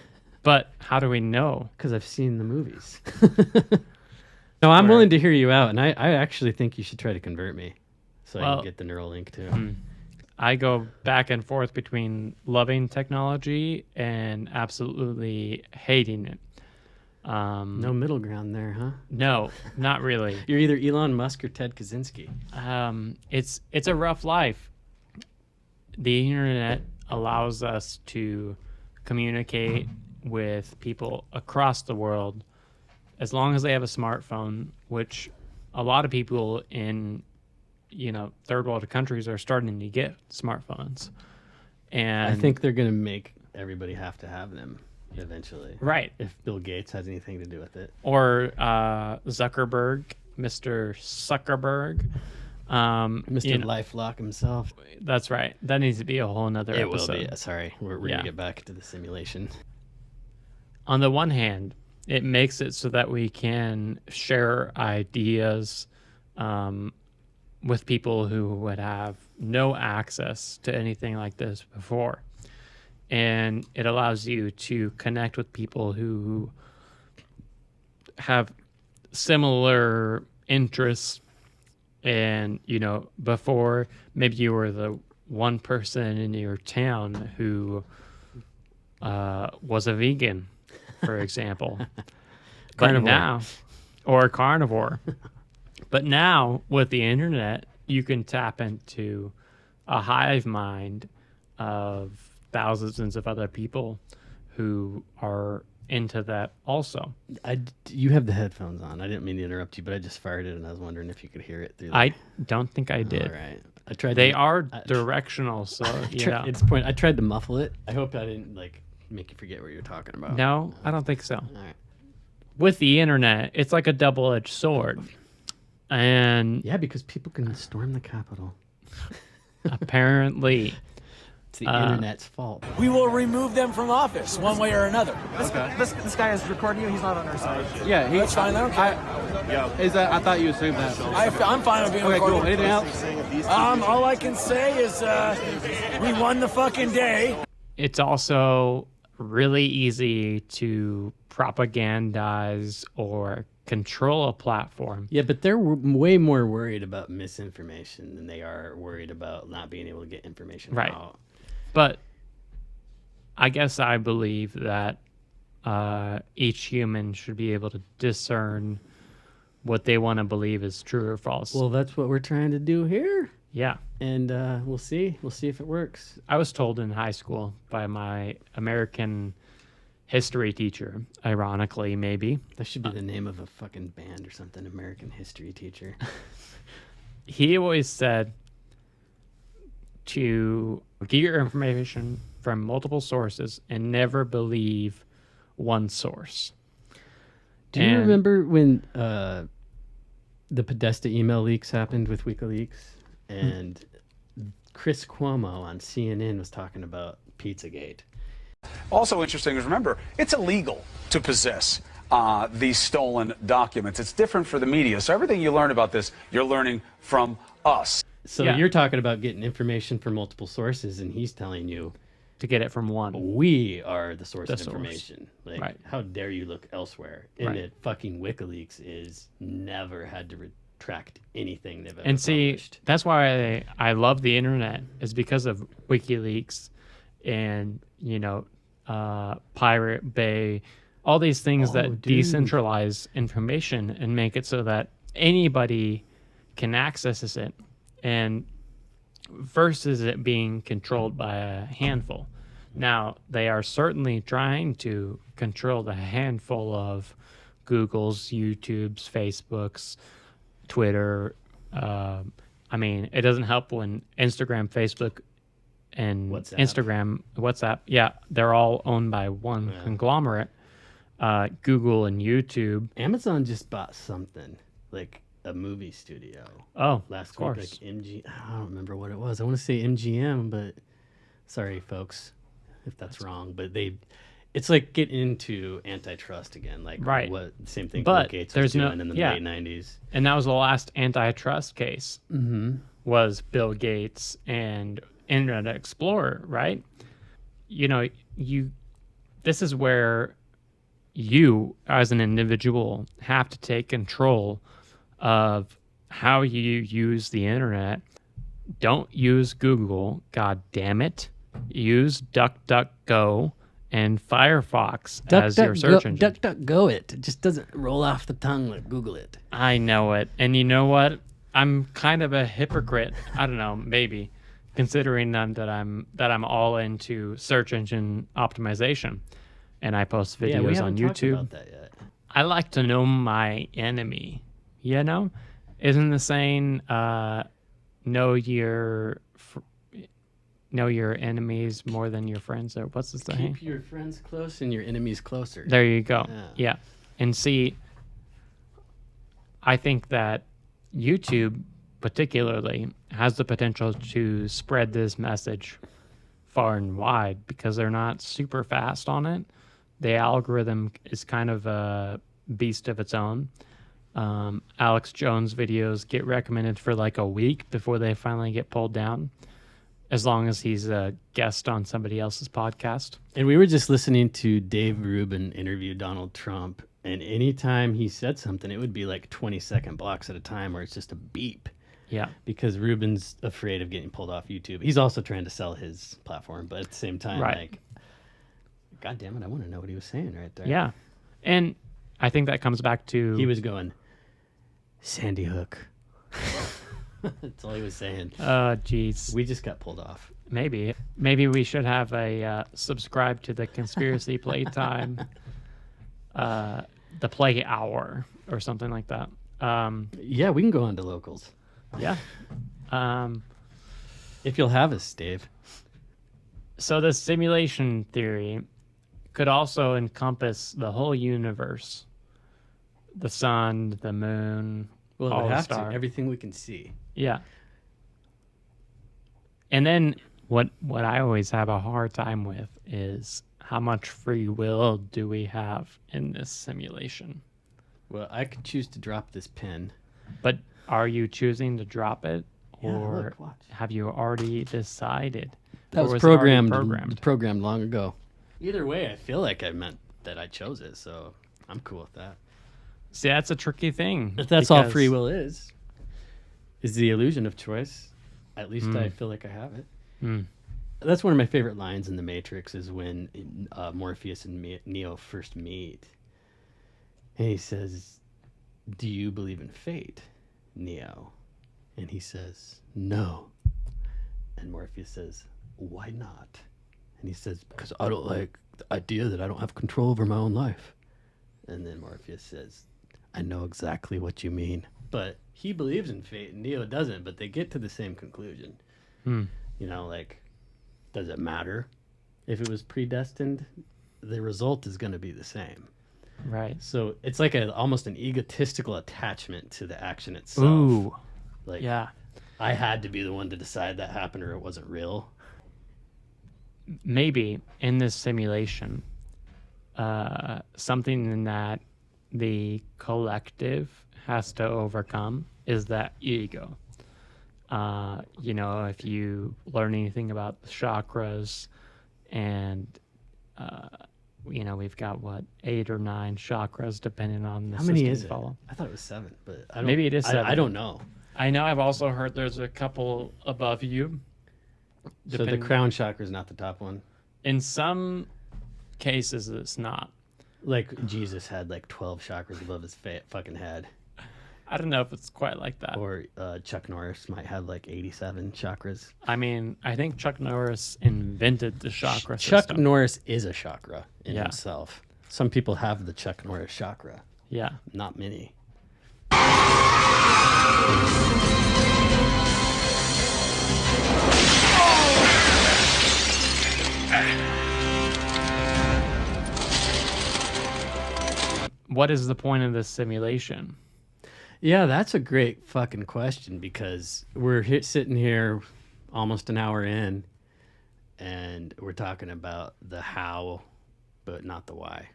But how do we know? Because I've seen the movies. No, I'm willing to hear you out, and I actually think you should try to convert me so I can get the Neuralink too. I go back and forth between loving technology and absolutely hating it. No middle ground there, huh? No, not really. You're either Elon Musk or Ted Kaczynski. It's a rough life. The internet allows us to communicate with people across the world as long as they have a smartphone, which a lot of people in third world countries are starting to get smartphones. And I think they're going to make everybody have to have them eventually. Right. If Bill Gates has anything to do with it. Or Zuckerberg, Mr. Zuckerberg. Mr. LifeLock himself. That's right. That needs to be a whole nother episode. Will be. Sorry. We're going to get back to the simulation. On the one hand, it makes it so that we can share ideas with people who would have no access to anything like this before. And it allows you to connect with people who have similar interests. And, before maybe you were the one person in your town who was a vegan, for example. But now, or a carnivore. But now, with the internet, you can tap into a hive mind of thousands of other people who are into that also. You have the headphones on. I didn't mean to interrupt you, but I just fired it, and I was wondering if you could hear it through. I don't think I did. All right. I tried. They are directional, so yeah. I tried to muffle it. I hope I didn't make you forget what you're talking about. No, I don't think so. All right. With the internet, it's like a double-edged sword. And yeah, because people can storm the Capitol. Apparently. It's the internet's fault. We will remove them from office one way or another. This guy is recording you. He's not on our side. Yeah, that's fine. I don't care. I thought you assumed that. I'm fine with being recorded. Cool. Anything else? All I can say is we won the fucking day. It's also really easy to propagandize or control a platform. Yeah, but they're way more worried about misinformation than they are worried about not being able to get information out. But I guess I believe that each human should be able to discern what they want to believe is true or false. Well, that's what we're trying to do here. Yeah. And we'll see. We'll see if it works. I was told in high school by my American history teacher, ironically, maybe. That should be the name of a fucking band or something, American history teacher. He always said to get your information from multiple sources and never believe one source. Do you remember when the Podesta email leaks happened with WikiLeaks? And Chris Cuomo on CNN was talking about Pizzagate. Also interesting is, remember, it's illegal to possess these stolen documents. It's different for the media. So everything you learn about this, you're learning from us. So you're talking about getting information from multiple sources, and he's telling you to get it from one. We are the source of information. Like, how dare you look elsewhere? And that fucking WikiLeaks is never had to retract anything they've ever published. That's why I love the internet, is because of WikiLeaks and, Pirate Bay, all these things that decentralize information and make it so that anybody can access it, and versus it being controlled by a handful. Now, they are certainly trying to control the handful of Googles, YouTubes, Facebooks, Twitter. It doesn't help when Instagram, Facebook, and WhatsApp, they're all owned by one conglomerate. Google and YouTube. Amazon just bought something, like a movie studio. Oh, last of course. week, like I don't remember what it was. I want to say MGM, but sorry, folks, if that's wrong. But it's like getting into antitrust again, like same thing. Bill Gates was doing in the late '90s, and that was the last antitrust case. Mm-hmm. Was Bill Gates and Internet Explorer, right? This is where you, as an individual, have to take control of how you use the internet. Don't use Google, god damn it. Use DuckDuckGo and Firefox as your search engine. DuckDuckGo it. It just doesn't roll off the tongue like Google it. I know it. And you know what? I'm kind of a hypocrite. I don't know, maybe, considering that I'm all into search engine optimization, and I post videos we haven't on talked YouTube. about that yet. I like to know my enemy. You know, isn't the saying know your enemies more than your friends? Or what's the saying? Keep your friends close and your enemies closer. There you go. Yeah. And see, I think that YouTube particularly has the potential to spread this message far and wide because they're not super fast on it. The algorithm is kind of a beast of its own. Alex Jones videos get recommended for like a week before they finally get pulled down, as long as he's a guest on somebody else's podcast. And we were just listening to Dave Rubin interview Donald Trump, and anytime he said something, it would be like 20-second blocks at a time where it's just a beep. Yeah. Because Rubin's afraid of getting pulled off YouTube. He's also trying to sell his platform, but at the same time, like, God damn it, I want to know what he was saying right there. Yeah. And I think that comes back to... He was going, Sandy Hook. That's all he was saying. Jeez. We just got pulled off. Maybe we should have a subscribe to the Conspiracy Playtime, the Play Hour or something like that. Yeah, we can go on to locals. Yeah. If you'll have us, Dave. So the simulation theory could also encompass the whole universe. The sun, the moon, well, all it would the have stars. to. Everything we can see. Yeah. And then what I always have a hard time with is how much free will do we have in this simulation? Well, I could choose to drop this pin. But are you choosing to drop it? Yeah, or look, watch. Have you already decided? That Or was it already programmed long ago. Either way, I feel like I meant that I chose it, so I'm cool with that. See, that's a tricky thing. If that's all free will is the illusion of choice. At least I feel like I have it. That's one of my favorite lines in The Matrix is when Morpheus and Neo first meet. And he says, "Do you believe in fate, Neo?" And he says, "No." And Morpheus says, "Why not?" And he says, "Because I don't like the idea that I don't have control over my own life." And then Morpheus says, "I know exactly what you mean." But he believes in fate and Neo doesn't, but they get to the same conclusion. You know, like, does it matter? If it was predestined, the result is going to be the same. Right. So it's like almost an egotistical attachment to the action itself. Ooh. Like, yeah. I had to be the one to decide that happened or it wasn't real. Maybe in this simulation, something that the collective has to overcome is that ego. You know, if you learn anything about the chakras, and you know, we've got 8 or 9 chakras depending on the How many system is you it? follow. I thought it was 7, but I don't, maybe it is 7. I don't know. I know. I've also heard there's a couple above you. So the crown chakra is not the top one. In some cases, it's not. Like Jesus had like 12 chakras above his fucking head. I don't know if it's quite like that. Or Chuck Norris might have like 87 chakras. I mean, I think Chuck Norris invented the chakra Chuck system. Norris is a chakra in himself. Some people have the Chuck Norris chakra. Yeah. Not many. What is the point of this simulation? Yeah, that's a great fucking question because we're sitting here almost an hour in and we're talking about the how, but not the why.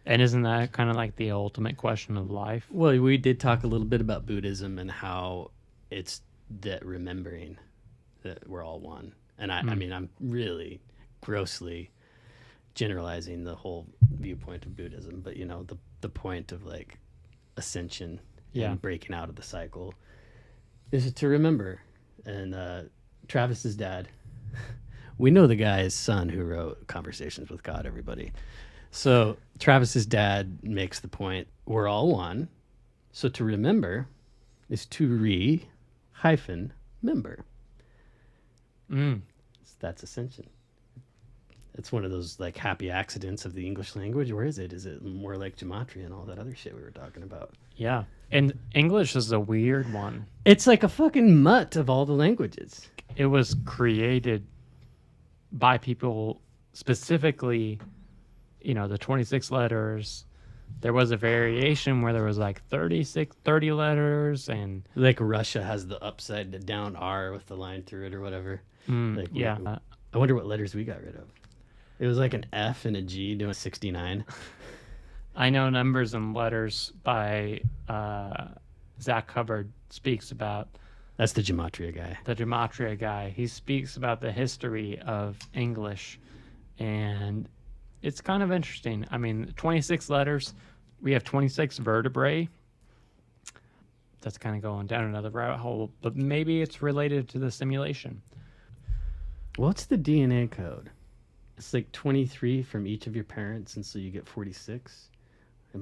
And isn't that kind of like the ultimate question of life? Well, we did talk a little bit about Buddhism and how it's that remembering that we're all one. And I mean, I'm really grossly generalizing the whole viewpoint of Buddhism, but you know, the point of like ascension and breaking out of the cycle is to remember. And Travis's dad We know the guy's son who wrote Conversations with God, everybody. So Travis's dad makes the point, we're all one. So to remember is to member. That's ascension. It's one of those like happy accidents of the English language. Where is it? Is it more like gematria and all that other shit we were talking about? Yeah. And English is a weird one. It's like a fucking mutt of all the languages. It was created by people specifically, the 26 letters. There was a variation where there was like 30 letters, and like Russia has the upside down R with the line through it or whatever. I wonder what letters we got rid of. It was like an F and a G doing 69. I know Numbers and Letters by Zach Hubbard speaks about. That's the gematria guy. The gematria guy. He speaks about the history of English, and it's kind of interesting. I mean, 26 letters. We have 26 vertebrae. That's kind of going down another rabbit hole, but maybe it's related to the simulation. What's the DNA code? It's like 23 from each of your parents, and so you get 46.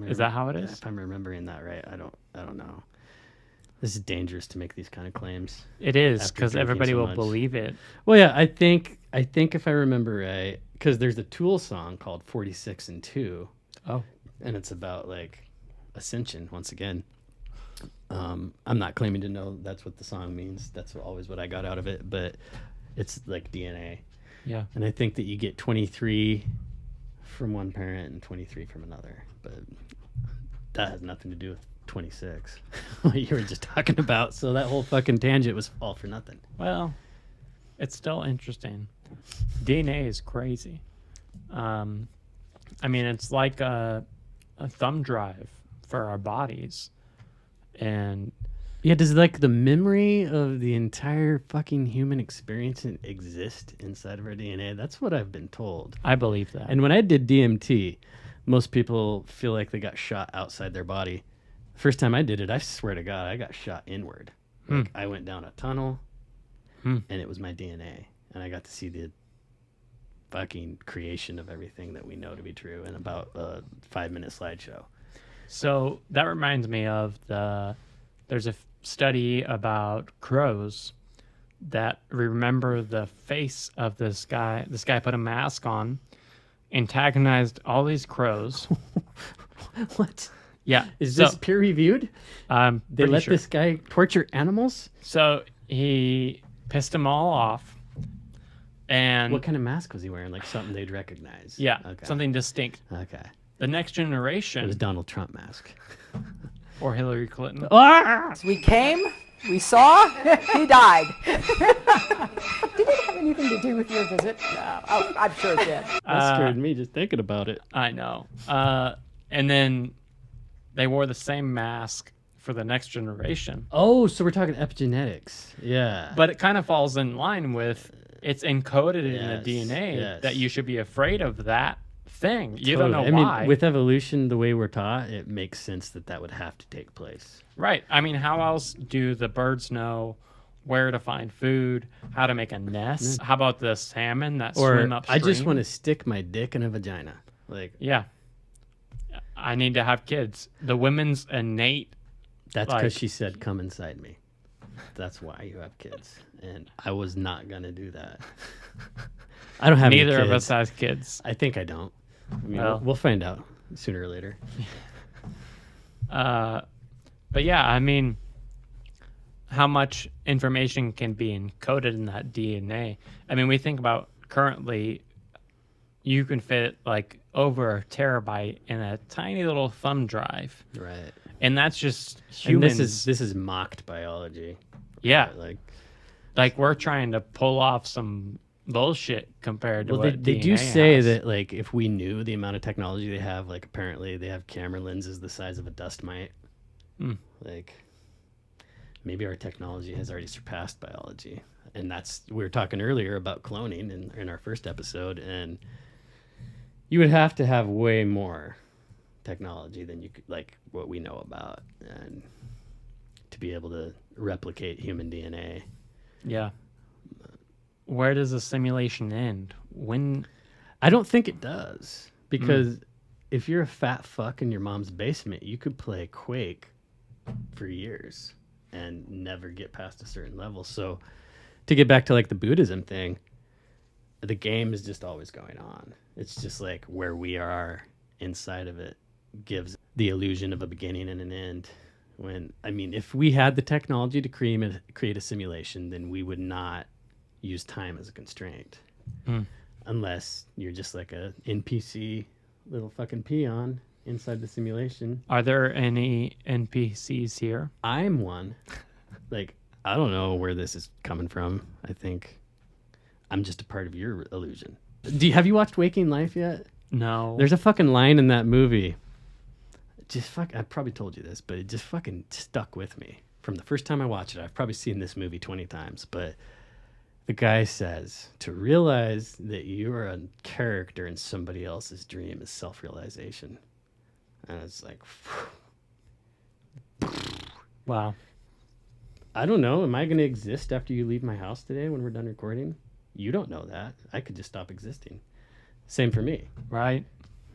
Is that how it is? If I'm remembering that right, I don't know. This is dangerous to make these kind of claims. It is, because everybody will believe it. Well, yeah, I think if I remember right, because there's a Tool song called 46 and 2. Oh. And it's about like ascension once again. I'm not claiming to know that's what the song means. That's always what I got out of it, but it's like DNA. Yeah. And I think that you get 23 from one parent and 23 from another, but that has nothing to do with 26, what you were just talking about. So that whole fucking tangent was all for nothing. Well, it's still interesting. DNA is crazy. I mean, it's like a thumb drive for our bodies. And yeah, does like the memory of the entire fucking human experience exist inside of our DNA? That's what I've been told. I believe that. And when I did DMT, most people feel like they got shot outside their body. First time I did it, I swear to God, I got shot inward. Like I went down a tunnel, and it was my DNA, and I got to see the fucking creation of everything that we know to be true in about a 5-minute slideshow. So that reminds me of there's a study about crows that remember the face of this guy. This guy put a mask on, antagonized all these crows. What? Yeah. Is this peer reviewed? They let this guy torture animals? So he pissed them all off. And what kind of mask was he wearing? Like something they'd recognize? Yeah. Okay. Something distinct. Okay. The next generation. It was Donald Trump mask. Or Hillary Clinton. We came, we saw, he died. Did it have anything to do with your visit? No. Oh, I'm sure it did. That scared me just thinking about it. I know. And then they wore the same mask for the next generation. Oh, so we're talking epigenetics. Yeah. But it kind of falls in line with it's encoded in the DNA that you should be afraid of that thing. You don't know why. Mean, with evolution, the way we're taught, it makes sense that would have to take place. Right. I mean, how else do the birds where to find food, how to make a nest? How about the salmon that swim upstream? I just want to stick my dick in a vagina. Like, yeah. I need to have kids. The women's innate. That's because she said, come inside me. That's why you have kids. And I was not going to do that. I don't have any kids. Neither of us has kids. I think I don't. I mean, we'll find out sooner or later. But yeah, I mean, how much information can be encoded in that DNA? I mean, we think about currently, you can fit like over a terabyte in a tiny little thumb drive. Right. And that's just humans. And this is mocked biology. Yeah. Right? Like we're trying to pull off some bullshit compared to what they DNA do say has. that like if we knew the amount of technology they have, like apparently they have camera lenses the size of a dust mite. Like maybe our technology has already surpassed biology. And we were talking earlier about cloning in our first episode, and you would have to have way more technology than you could, like what we know about, and to be able to replicate human DNA. Yeah. where does the simulation end? When? I don't think it does, because if you're a fat fuck in your mom's basement, you could play Quake for years and never get past a certain level. So to get back to like the Buddhism thing, the game is just always going on. It's just like where we are inside of it gives the illusion of a beginning and an end. When, I mean, if we had the technology to create a simulation, then we would not use time as a constraint. Unless you're just like a NPC little fucking peon inside the simulation. Are there any NPCs here? I'm one. Like, I don't know where this is coming from. I think I'm just a part of your illusion. Have you watched Waking Life yet? No. There's a fucking line in that movie. I probably told you this, but it just fucking stuck with me. From the first time I watched it, I've probably seen this movie 20 times, but the guy says, to realize that you are a character in somebody else's dream is self-realization. And it's like, wow. I don't know. Am I going to exist after you leave my house today when we're done recording? You don't know that. I could just stop existing. Same for me. Right.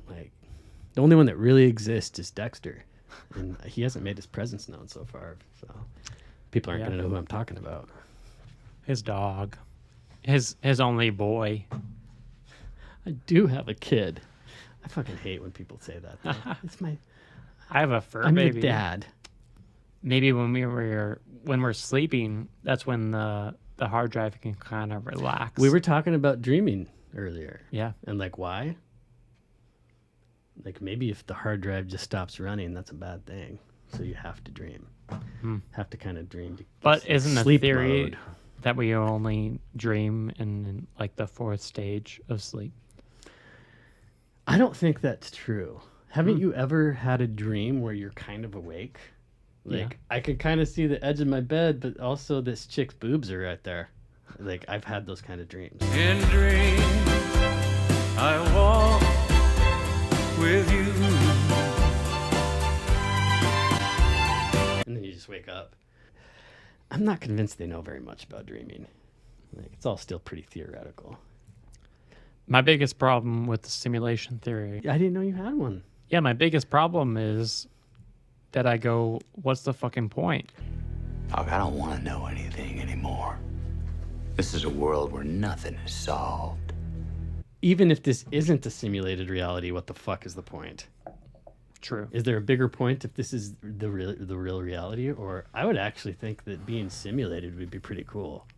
Like, the only one that really exists is Dexter. And he hasn't made his presence known so far. So people aren't going to know who I'm talking about. His dog. His only boy. I do have a kid. I fucking hate when people say that, though. It's my... I have a fur I'm baby. the dad. Maybe when we're sleeping, that's when the hard drive can kind of relax. We were talking about dreaming earlier. Yeah. And like, why? Like, maybe if the hard drive just stops running, that's a bad thing. So you have to dream. Have to kind of dream. But isn't the sleep theory mode. that we only dream in like the fourth stage of sleep? I don't think that's true. Haven't you ever had a dream where you're kind of awake? Like, I could kind of see the edge of my bed, but also this chick's boobs are right there. Like, I've had those kind of dreams. In dreams, I walk with you. And then you just wake up. I'm not convinced they know very much about dreaming. Like, it's all still pretty theoretical. My biggest problem with the simulation theory... I didn't know you had one. Yeah, my biggest problem is that I go, what's the fucking point? Doc, I don't want to know anything anymore. This is a world where nothing is solved. Even if this isn't a simulated reality, what the fuck is the point? True. Is there a bigger point if this is the real reality? Or I would actually think that being simulated would be pretty cool.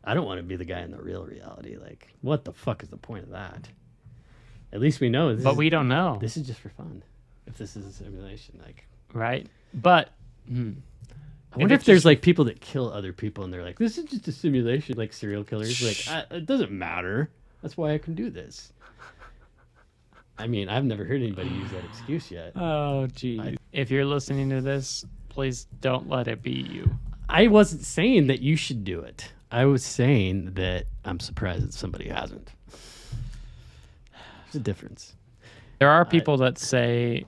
I don't want to be the guy in the real reality. Like, what the fuck is the point of that? At least we know. We don't know. This is just for fun. If this is a simulation, like, right? But I wonder if there's like people that kill other people and they're like, this is just a simulation, like serial killers. Like, it doesn't matter. That's why I can do this. I mean, I've never heard anybody use that excuse yet. Oh, geez. If you're listening to this, please don't let it be you. I wasn't saying that you should do it. I was saying that I'm surprised that somebody hasn't. There's a difference. There are people that say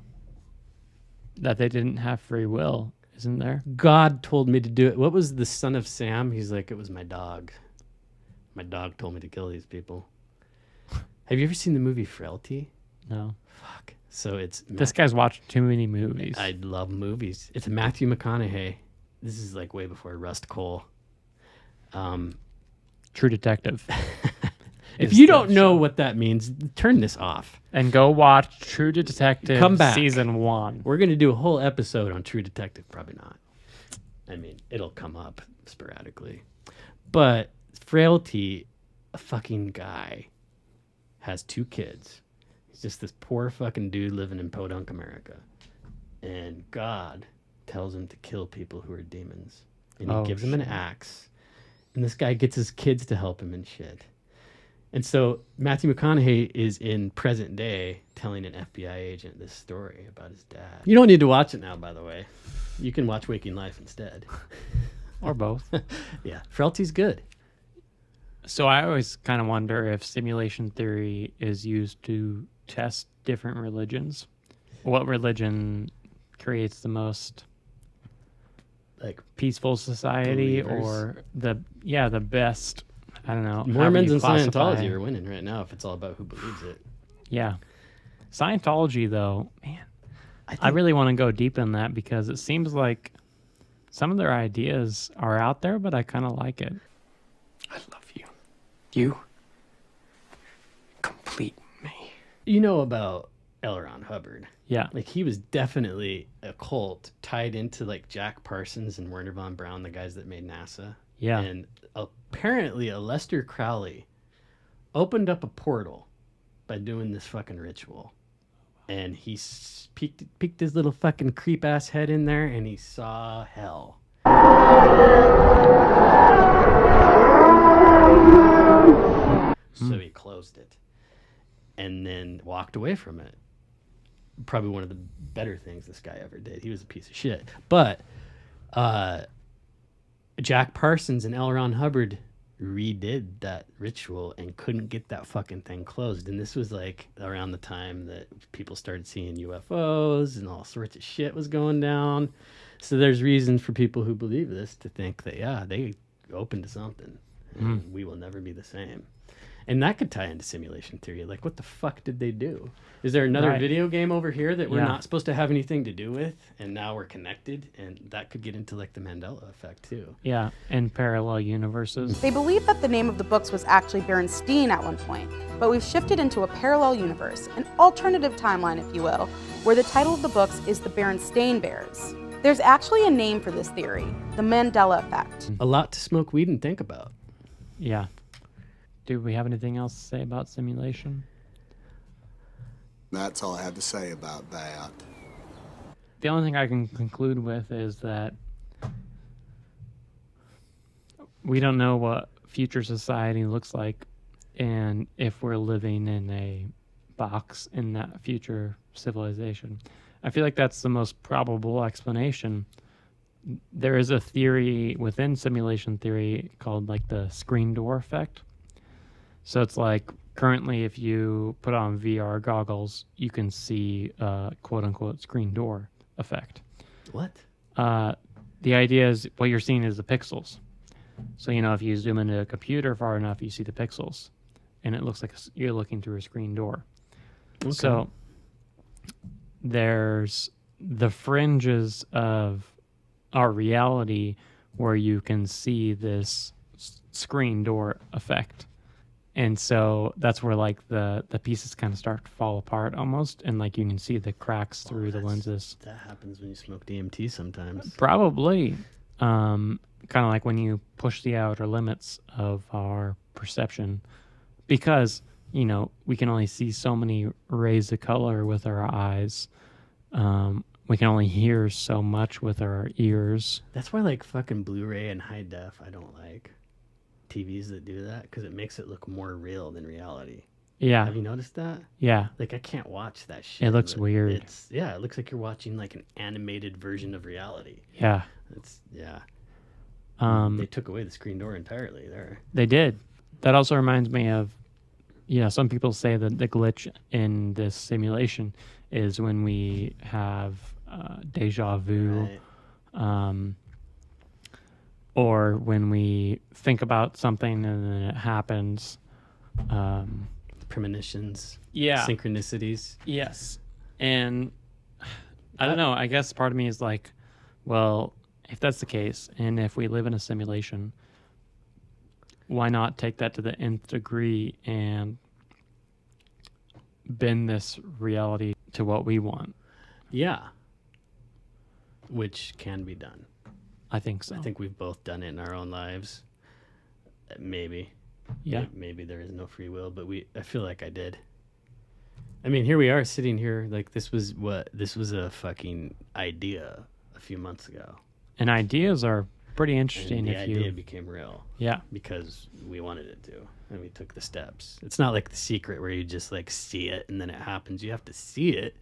that they didn't have free will, isn't there? God told me to do it. What was the son of Sam? He's like, it was my dog. My dog told me to kill these people. Have you ever seen the movie Frailty? No. Fuck. So it's... This guy's watched too many movies. I love movies. It's Matthew McConaughey. This is like way before Rust Cole. True Detective. If you don't know what that means, turn this off. And go watch True Detective Come back. Season 1. We're going to do a whole episode on True Detective. Probably not. I mean, it'll come up sporadically. But Frailty, a fucking guy, has 2 kids. He's just this poor fucking dude living in podunk America. And God tells him to kill people who are demons. And he gives him an axe. And this guy gets his kids to help him and shit. And so Matthew McConaughey is in present day telling an FBI agent this story about his dad. You don't need to watch it now, by the way. You can watch Waking Life instead. Or both. Yeah. Frailty's good. So I always kind of wonder if simulation theory is used to test different religions. What religion creates the most like peaceful society believers. or the best. I don't know. however Mormons you and classify. Scientology are winning right now if it's all about who believes it. Yeah. Scientology, though, man, I really want to go deep in that because it seems like some of their ideas are out there, but I kind of like it. I love you. You complete me. You know about L. Ron Hubbard. Yeah. Like, he was definitely a cult tied into, like, Jack Parsons and Werner von Braun, the guys that made NASA. Yeah. And apparently Aleister Crowley opened up a portal by doing this fucking ritual. And he peeked his little fucking creep-ass head in there, and he saw hell. So he closed it. And then walked away from it. Probably one of the better things this guy ever did. He was a piece of shit. But Jack Parsons and L. Ron Hubbard redid that ritual and couldn't get that fucking thing closed. And this was like around the time that people started seeing UFOs and all sorts of shit was going down. So there's reason for people who believe this to think that, yeah, they opened to something and we will never be the same. And that could tie into simulation theory. Like, what the fuck did they do? Is there another video game over here that we're not supposed to have anything to do with, and now we're connected? And that could get into, like, the Mandela effect, too. Yeah, and parallel universes. They believe that the name of the books was actually Berenstein at one point, but we've shifted into a parallel universe, an alternative timeline, if you will, where the title of the books is The Berenstain Bears. There's actually a name for this theory, the Mandela effect. A lot to smoke weed and think about. Yeah. Do we have anything else to say about simulation? That's all I have to say about that. The only thing I can conclude with is that we don't know what future society looks like and if we're living in a box in that future civilization. I feel like that's the most probable explanation. There is a theory within simulation theory called like the screen door effect. So it's like currently if you put on VR goggles, you can see quote unquote screen door effect. What? The idea is what you're seeing is the pixels. So, you know, if you zoom into a computer far enough, you see the pixels and it looks like you're looking through a screen door. Okay. So there's the fringes of our reality where you can see this screen door effect. And so that's where like the pieces kind of start to fall apart almost. And like you can see the cracks through the lenses. That happens when you smoke DMT sometimes. Probably. Kind of like when you push the outer limits of our perception. Because, you know, we can only see so many rays of color with our eyes. We can only hear so much with our ears. That's why like fucking Blu-ray and high def I don't like. TVs that do that because it makes it look more real than reality. Yeah. Have you noticed that? Yeah. Like I can't watch that shit. It looks weird. It looks like you're watching like an animated version of reality. Yeah. They took away the screen door entirely there. They did. That also reminds me of, you know, some people say that the glitch in this simulation is when we have deja vu. Right. Or when we think about something and then it happens. Premonitions. Yeah. Synchronicities. Yes. And I don't know. I guess part of me is like, well, if that's the case, and if we live in a simulation, why not take that to the nth degree and bend this reality to what we want? Yeah. Which can be done. I think so. I think we've both done it in our own lives. Maybe. Yeah. Maybe there is no free will, but I feel like I did. I mean, here we are sitting here like this was a fucking idea a few months ago. And ideas are pretty interesting. And the idea became real. Yeah. Because we wanted it to. And we took the steps. It's not like The Secret where you just like see it and then it happens. You have to see it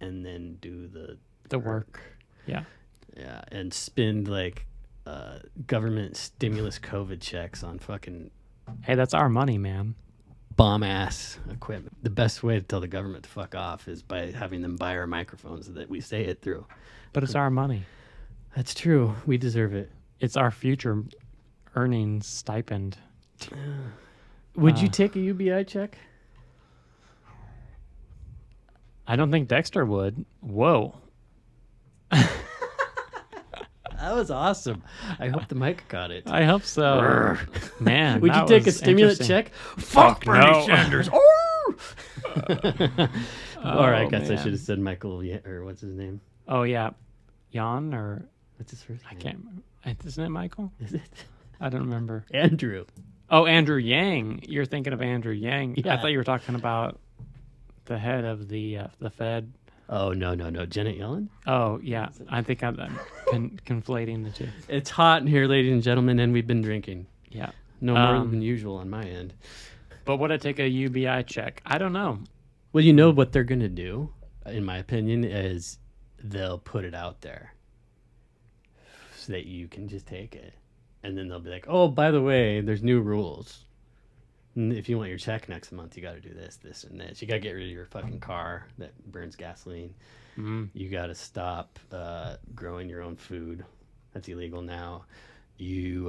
and then do the work. Yeah. Yeah, and spend like government stimulus COVID checks on fucking... Hey, that's our money, man. Bomb-ass equipment. The best way to tell the government to fuck off is by having them buy our microphones that we say it through. But it's our money. That's true. We deserve it. It's our future earnings stipend. Would you take a UBI check? I don't think Dexter would. Whoa. That was awesome. I hope the mic caught it. I hope so. Man, would you that take a was stimulant interesting. check? Fuck Bernie no. Sanders. Or I guess I should have said Michael, or what's his name? Oh, yeah. Jan, or what's his first name? I can't remember. Isn't it Michael? Is it? I don't remember. Andrew. Oh, Andrew Yang. You're thinking of Andrew Yang. Yeah. I thought you were talking about the head of the Fed. Oh, no. Janet Yellen? Oh, yeah. I think I'm conflating the two. It's hot in here, ladies and gentlemen, and we've been drinking. Yeah. No more than usual on my end. But would I take a UBI check? I don't know. Well, you know what they're going to do, in my opinion, is they'll put it out there so that you can just take it. And then they'll be like, oh, by the way, there's new rules. And if you want your check next month, you got to do this, this, and this. You got to get rid of your fucking car that burns gasoline. Mm-hmm. You got to stop growing your own food. That's illegal now. You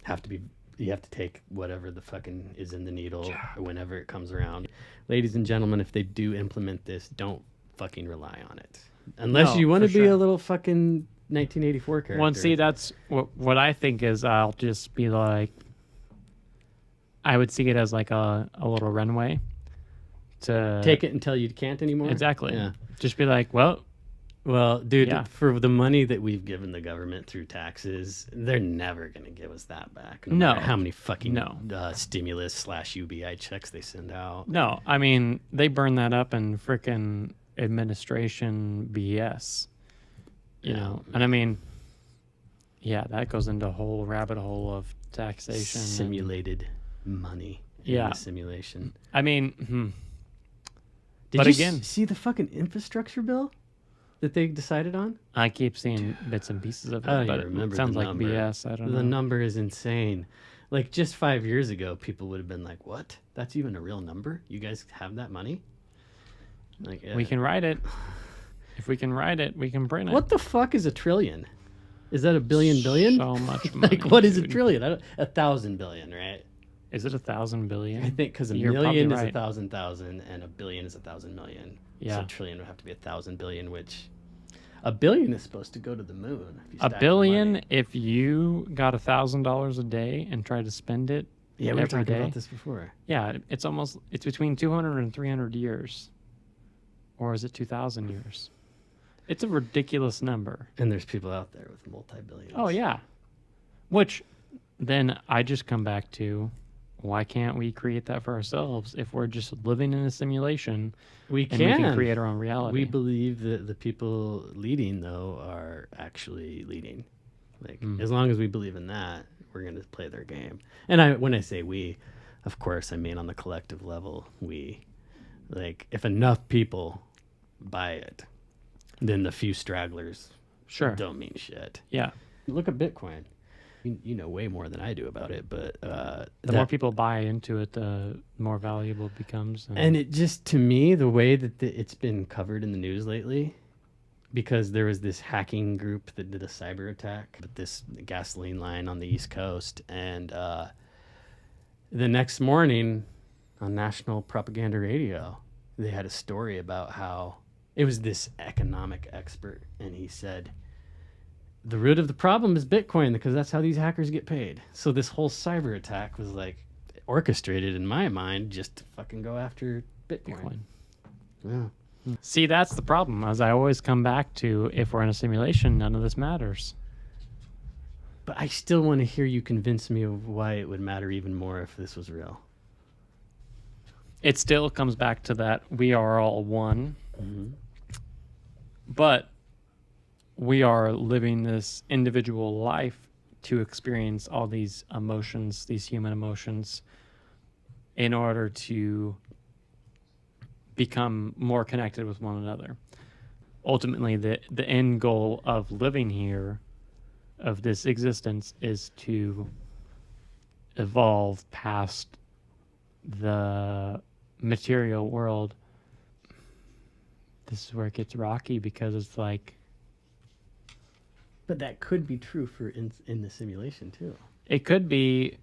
have to take whatever the fucking is in the needle whenever it comes around. Ladies and gentlemen, if they do implement this, don't fucking rely on it. Unless you want to be a little fucking 1984 character. Well, see, that's what I think is I'll just be like, I would see it as like a little runway to take it until you can't anymore. Exactly. Yeah. Just be like, well, dude, for the money that we've given the government through taxes, they're never going to give us that back. No matter how many fucking stimulus / UBI checks they send out. No, I mean, they burn that up in frickin' administration BS. You know, and I mean, yeah, that goes into a whole rabbit hole of taxation. Simulated money. In the simulation. I mean, Did you see the fucking infrastructure bill that they decided on? I keep seeing bits and pieces of it, I but don't remember it sounds the like number. BS. I don't know. The number is insane. Like just 5 years ago, people would have been like, "What? That's even a real number? You guys have that money?" Like, we can write it. If we can write it, we can print it. What the fuck is a trillion? Is that a billion? So much money. Like, what is a trillion? 1,000 billion, right? Is it 1,000 billion? I think because a You're million is probably right. 1,000,000 and a billion is 1,000 million. Yeah. So a trillion would have to be 1,000 billion, which a billion is supposed to go to the moon. If you A stack the billion, money. if you got $1,000 a day and tried to spend it Yeah, we were every talking day, about this before. Yeah, it's between 200 and 300 years. Or is it 2,000 years? It's a ridiculous number. And there's people out there with multi-billions. Oh, yeah. Which then I just come back to, why can't we create that for ourselves if we're just living in a simulation? We and we can create our own reality. We believe that the people leading, though, are actually leading. Like, as long as we believe in that, we're going to play their game. And when I say we, of course, I mean on the collective level, we. Like, if enough people buy it, then the few stragglers don't mean shit. Yeah. Look at Bitcoin. You know way more than I do about it, but the more people buy into it, the more valuable it becomes. And it just, to me, the way that it's been covered in the news lately, because there was this hacking group that did a cyber attack at this gasoline line on the East Coast, and the next morning on national propaganda radio, they had a story about how it was this economic expert, and he said, the root of the problem is Bitcoin because that's how these hackers get paid. So this whole cyber attack was like orchestrated in my mind just to fucking go after Bitcoin. Yeah. See, that's the problem. As I always come back to, if we're in a simulation, none of this matters. But I still want to hear you convince me of why it would matter even more if this was real. It still comes back to that we are all one. Mm-hmm. But we are living this individual life to experience all these emotions, these human emotions, in order to become more connected with one another. Ultimately, the end goal of living here, of this existence, is to evolve past the material world. This is where it gets rocky, because it's like, But that could be true for in the simulation too. It could be,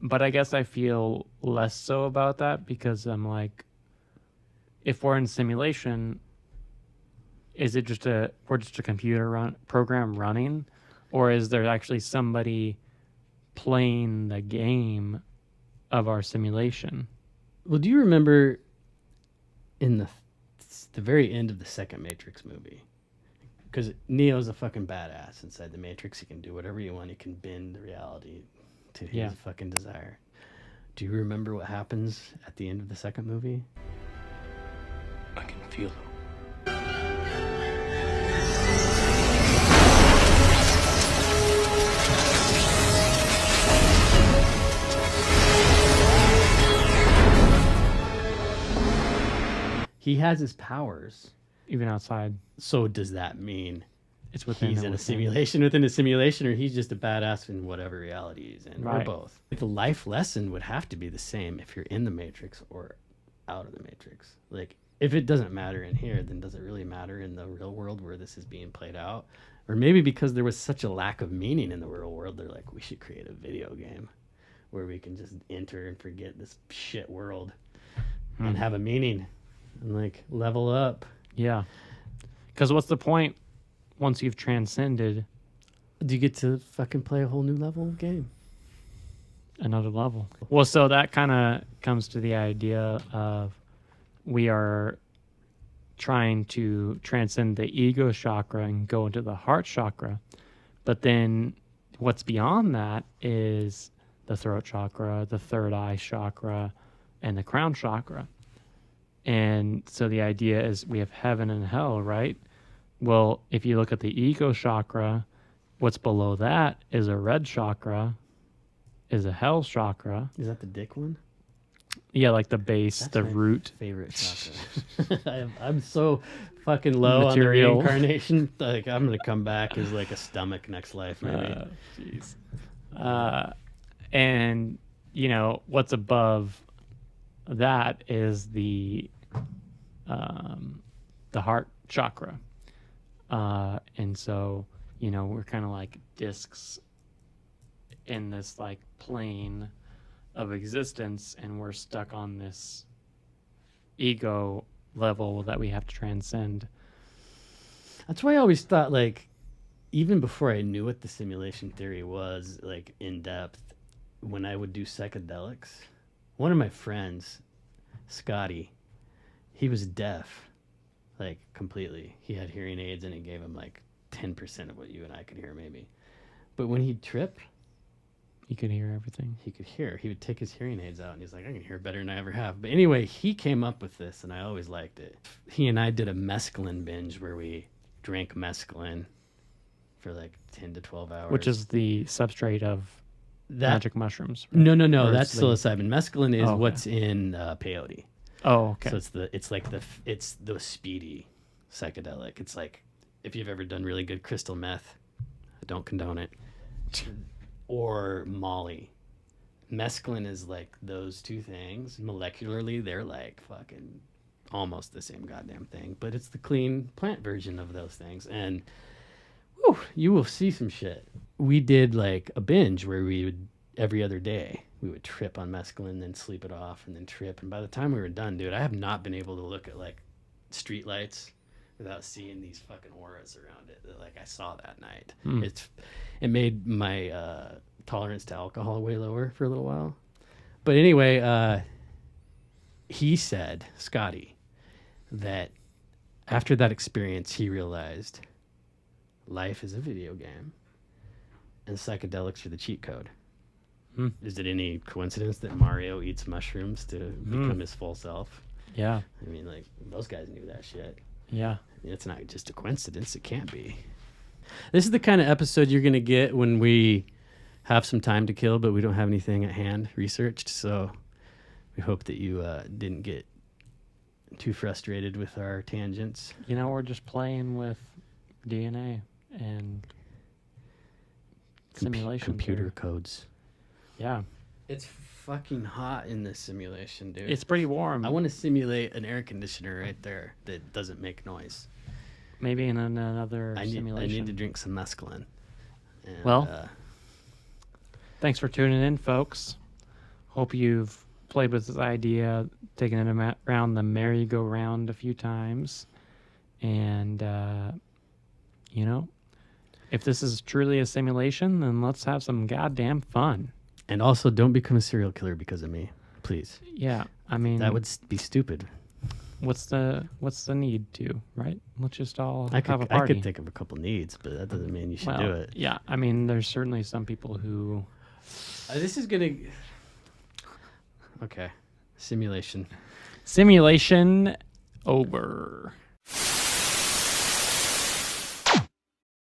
but I guess I feel less so about that because I'm like, if we're in simulation, is it just we're just a computer program running, or is there actually somebody playing the game of our simulation? Well, do you remember in the very end of the second Matrix movie? Because Neo's a fucking badass inside the Matrix. He can do whatever you want. He can bend reality to his fucking desire. Do you remember what happens at the end of the second movie? I can feel them. He has his powers. Even outside. So does that mean it's within he's in a simulation within a simulation, or he's just a badass in whatever reality he's in, or both? The life lesson would have to be the same if you're in the Matrix or out of the Matrix. Like, if it doesn't matter in here, then does it really matter in the real world where this is being played out? Or maybe because there was such a lack of meaning in the real world, they're like, we should create a video game where we can just enter and forget this shit world and have a meaning and like level up. Yeah. Because what's the point once you've transcended? Do you get to fucking play a whole new level of game? Another level. Well, so that kind of comes to the idea of we are trying to transcend the ego chakra and go into the heart chakra. But then what's beyond that is the throat chakra, the third eye chakra, and the crown chakra. And so the idea is we have heaven and hell, right? Well, if you look at the ego chakra, what's below that is a red chakra, is a hell chakra. Is that the dick one? Yeah, like the base, that's the root. Favorite chakra. I'm so fucking low on the reincarnation. Like, I'm going to come back as like a stomach next life, maybe. Jeez. And, you know, what's above that is the heart chakra, and so, you know, we're kind of like discs in this like plane of existence, and we're stuck on this ego level that we have to transcend. That's why I always thought, like, even before I knew what the simulation theory was, like, in depth, when I would do psychedelics, one of my friends, Scotty, he was deaf, like, completely. He had hearing aids, and it gave him, like, 10% of what you and I could hear, maybe. But when he'd trip, he could hear everything. He could hear. He would take his hearing aids out, and he's like, I can hear better than I ever have. But anyway, he came up with this, and I always liked it. He and I did a mescaline binge where we drank mescaline for, like, 10 to 12 hours. Which is the substrate of magic mushrooms. Right? No. That's psilocybin. Mescaline is what's in peyote. Oh, okay. So it's the speedy psychedelic. It's like if you've ever done really good crystal meth, I don't condone it, or Molly. Mescaline is like those two things. Molecularly, they're like fucking almost the same goddamn thing, but it's the clean plant version of those things. And whew, you will see some shit. We did like a binge where we would, every other day, we would trip on mescaline, then sleep it off, and then trip. And by the time we were done, dude, I have not been able to look at like street lights without seeing these fucking auras around it that like I saw that night. It made my tolerance to alcohol way lower for a little while. But anyway, he said, Scotty, that after that experience, he realized life is a video game and psychedelics are the cheat code. Is it any coincidence that Mario eats mushrooms to become his full self? Yeah. I mean, like, those guys knew that shit. Yeah. It's not just a coincidence. It can't be. This is the kind of episode you're going to get when we have some time to kill, but we don't have anything at hand researched. So we hope that you didn't get too frustrated with our tangents. You know, we're just playing with DNA and simulation. Computer codes. Yeah. It's fucking hot in this simulation, dude. It's pretty warm. I want to simulate an air conditioner right there that doesn't make noise. Maybe in another I simulation. need to drink some mescaline. And, Well, thanks for tuning in, folks. Hope you've played with this idea, taken it around the merry-go-round a few times. And, you know, if this is truly a simulation, then let's have some goddamn fun. And also, don't become a serial killer because of me, please. Yeah, I mean... That would be stupid. What's the need to, right? Let's just all I have a party. I could think of a couple needs, but that doesn't mean you should do it. Yeah, I mean, there's certainly some people who... This is going to... Okay. Simulation. Simulation over.